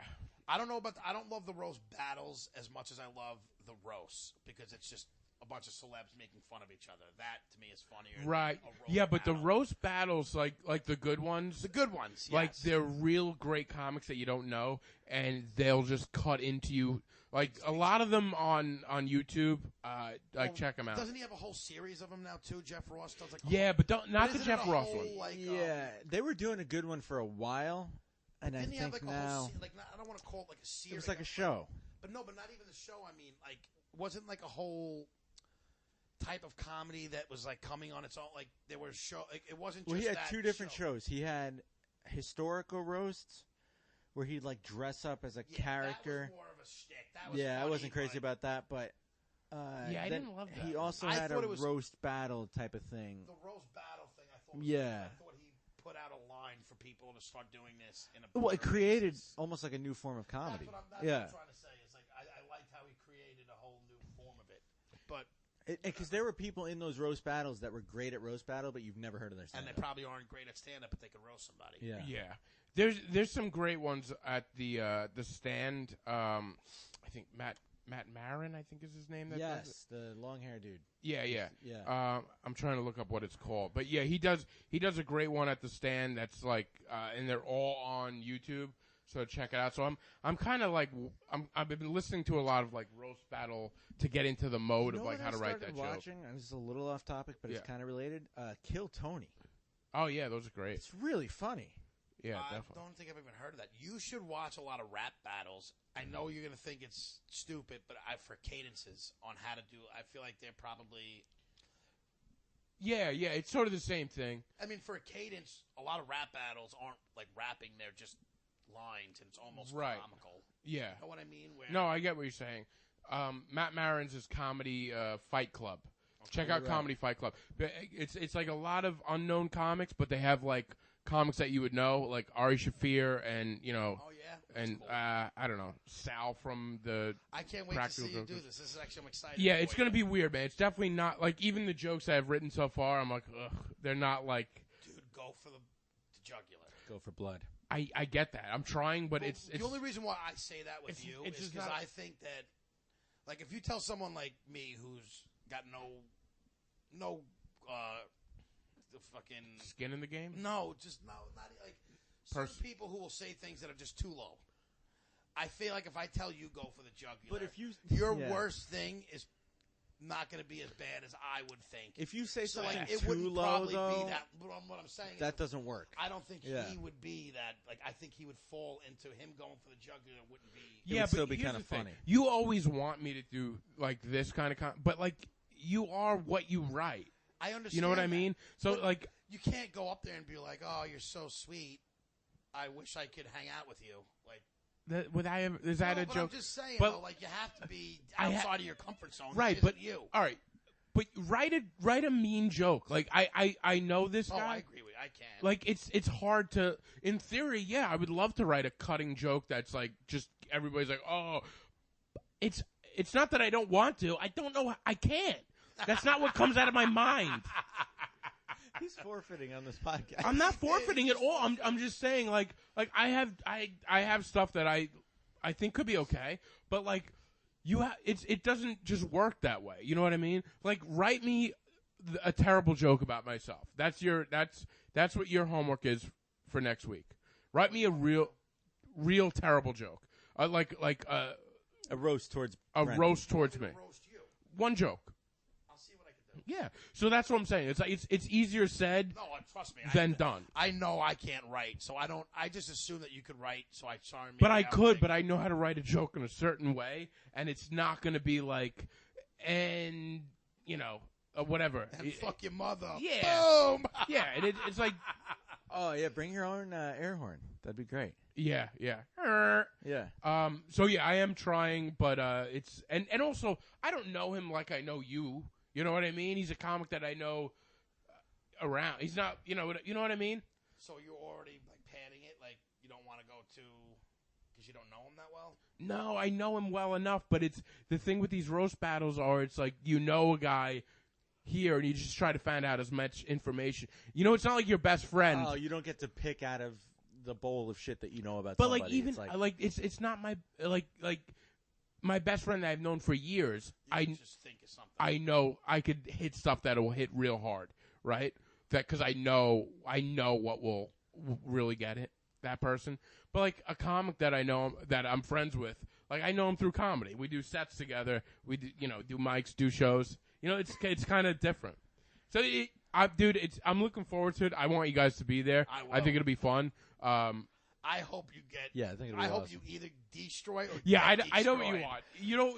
I don't know I don't love the roast battles as much as I love the roasts because it's just a bunch of celebs making fun of each other. That to me is funnier. Right. Than a roast Yeah, but the battle. roast battles, like the good ones, the good ones, yes. like they're real great comics that you don't know, and they'll just cut into you. Like a lot of them on YouTube, check them out. Doesn't he have a whole series of them now too? Jeff Ross does like. Yeah, but not the isn't it Jeff a Ross whole, one. Like, Yeah, they were doing a good one for a while, and I didn't he have think like a whole now I don't want to call it like a series. it was like a show. But no, but not even the show. I mean, like, wasn't like a whole type of comedy that was like coming on its own. Like there was show. Like it wasn't. Well, just he had that two different show. shows. He had historical roasts, where he'd like dress up as a Yeah, character. That was more of a shtick. That was Yeah, I funny, wasn't crazy but about that, but Yeah, I then didn't love that. He also I had a thought it was- roast battle type of thing. the roast battle thing. I thought. Was Yeah. I thought he put out a line for people to start doing this in a. Well, it better created basis. almost like a new form of comedy. That's what I'm Yeah, trying to say. Is like I liked how he created a whole new form of it, but because there were people in those roast battles that were great at roast battle, but you've never heard of their and stand they probably aren't great at stand up, but they can roast somebody. Yeah. Yeah, there's some great ones at the stand. I think Matt Maron, I think is his name. That does it. Yes, the long hair dude. Yeah. Yeah. I'm trying to look up what it's called, but yeah, he does a great one at the stand. That's like, and they're all on YouTube. So check it out. So I'm kind of like I've been listening to a lot of like roast battle to get into the mode You of know like what how to I write that started joke. watching, and this is a little off topic, but it's Yeah. kind of related. Kill Tony. Oh yeah, those are great. It's really funny. Yeah, I definitely. don't think I've even heard of that. You should watch a lot of rap battles. I know you're going to think it's stupid, but for cadences on how to do, I feel like they're probably. Yeah, it's sort of the same thing. I mean, for a cadence, a lot of rap battles aren't like rapping; they're just lines, and it's almost Right. comical. Yeah. You know what I mean? Where No, I get what you're saying. Matt Maron's is Comedy Fight Club. Check out Right. Comedy Fight Club. It's like a lot of unknown comics, but they have like comics that you would know, like Ari Shaffir and Oh yeah, that's and cool. I don't know, Sal from the. I can't wait to Practical see you do Jokers. this. This is actually I'm excited. Yeah, for it's you. gonna be weird, man. It's definitely not like even the jokes I've written so far. I'm like, ugh, they're not like. Dude, go for the jugular. Go for blood. I get that. I'm trying, but Well, it's the only reason why I say that with it's- you it's is just because not- I think that, like, if you tell someone like me who's got the fucking skin in the game. not like certain people who will say things that are just too low. I feel like if I tell you go for the jugular, But if your yeah. worst thing is not going to be as bad as I would think. If you say So something like it too wouldn't low, probably though, be that. What I'm saying is that doesn't work. I don't think Yeah. he would be that. Like, I think he would fall into him going for the jugular wouldn't be. Yeah, would but still be here's kinda the thing. funny. You always want me to do like this kind of but like you are what you write. I understand. You know what I that. mean? So But like you can't go up there and be like, "Oh, you're so sweet. I wish I could hang out with you." Like, is that no, a but joke? I'm just saying, But- though, like you have to be I outside of your comfort zone, Right, which but isn't you. all right. But write a mean joke. Like I know this Oh, guy. I agree with you. I can't. Like it's hard to. In theory, yeah, I would love to write a cutting joke that's like just everybody's like, oh, it's not that I don't want to. I don't know. I can't. That's not what comes out of my mind. He's forfeiting on this podcast. I'm not forfeiting at all. I'm just saying like I have stuff that I think could be okay, but like it doesn't just work that way. You know what I mean? Like write me a terrible joke about myself. That's what your homework is for next week. Write me a real terrible joke. Like a roast towards a Brennan. roast towards I'm me. gonna roast you. One joke. I'll see what I can do. Yeah. So that's what I'm saying. It's like it's easier said No, trust me. than done. I know I can't write, so I don't. I just assume that you could write. So I sorry. But I could, but I know how to write a joke in a certain way, and it's not going to be like, and you know, whatever. And fuck your mother. Yeah. Boom. Yeah, and it's like, Oh yeah, bring your own air horn. That'd be great. yeah. Yeah. So yeah, I am trying, but it's and also I don't know him like I know you. You know what I mean? He's a comic that I know around. He's not, you know what I mean? So you're already like padding it, like you don't want to go to because you don't know him that well. No, I know him well enough, but it's the thing with these roast battles are it's like you know a guy here and you just try to find out as much information. You know, it's not like your best friend. Oh, you don't get to pick out of the bowl of shit that you know about But somebody. like even It's like it's not my like my best friend that I've known for years, You just think of something. I know I could hit stuff that will hit real hard, right? Because I know what will really get it, that person. But like a comic that I know that I'm friends with, like I know him through comedy. We do sets together. We do, do mics, do shows. It's kind of different. So I'm looking forward to it. I want you guys to be there. I think it'll be fun. I hope you get. Yeah, I think it'll be hope awesome. you either destroy or Yeah, get I know what you destroyed. want.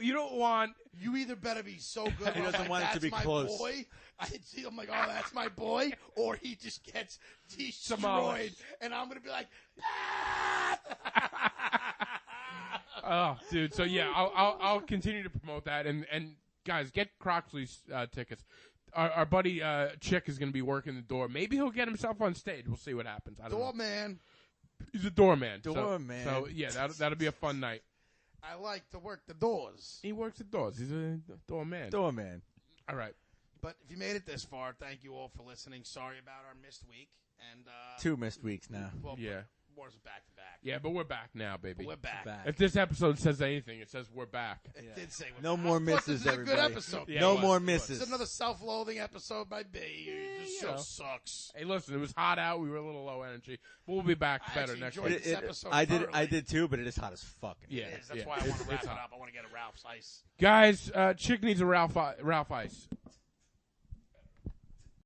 You don't want. You either better be so good. He doesn't want it to that's be my close. Boy. I'm like, oh, that's my boy, or he just gets destroyed, Demolished. and I'm gonna be like, Oh, dude. So yeah, I'll continue to promote that, and guys, get Croxley's tickets. Our buddy Chick is going to be working the door. Maybe he'll get himself on stage. We'll see what happens. I don't know. doorman. He's a doorman. Doorman. So yeah, that'll be a fun night. I like to work the doors. He works the doors. He's a doorman. Doorman. All right. But if you made it this far, thank you all for listening. Sorry about our missed week. And 2 missed weeks now. well, Yeah. Wars back to back. Yeah, but we're back now, baby. But we're back. Back. If this episode says anything, it says we're back. It did say we're No back. more Of course, misses, This is a good everybody. episode. Yeah, No it was. more It was. misses. It's another self-loathing episode by B. This show sucks. Hey, listen, it was hot out. We were a little low energy. But we'll be back I better actually next enjoyed week. this episode I thoroughly. did too, but it is hot as fuck. Yeah, It is. That's yeah. why I want to wrap It's it hot. up. I want to get a Ralph's Ice. Guys, Chick needs a Ralph Ice.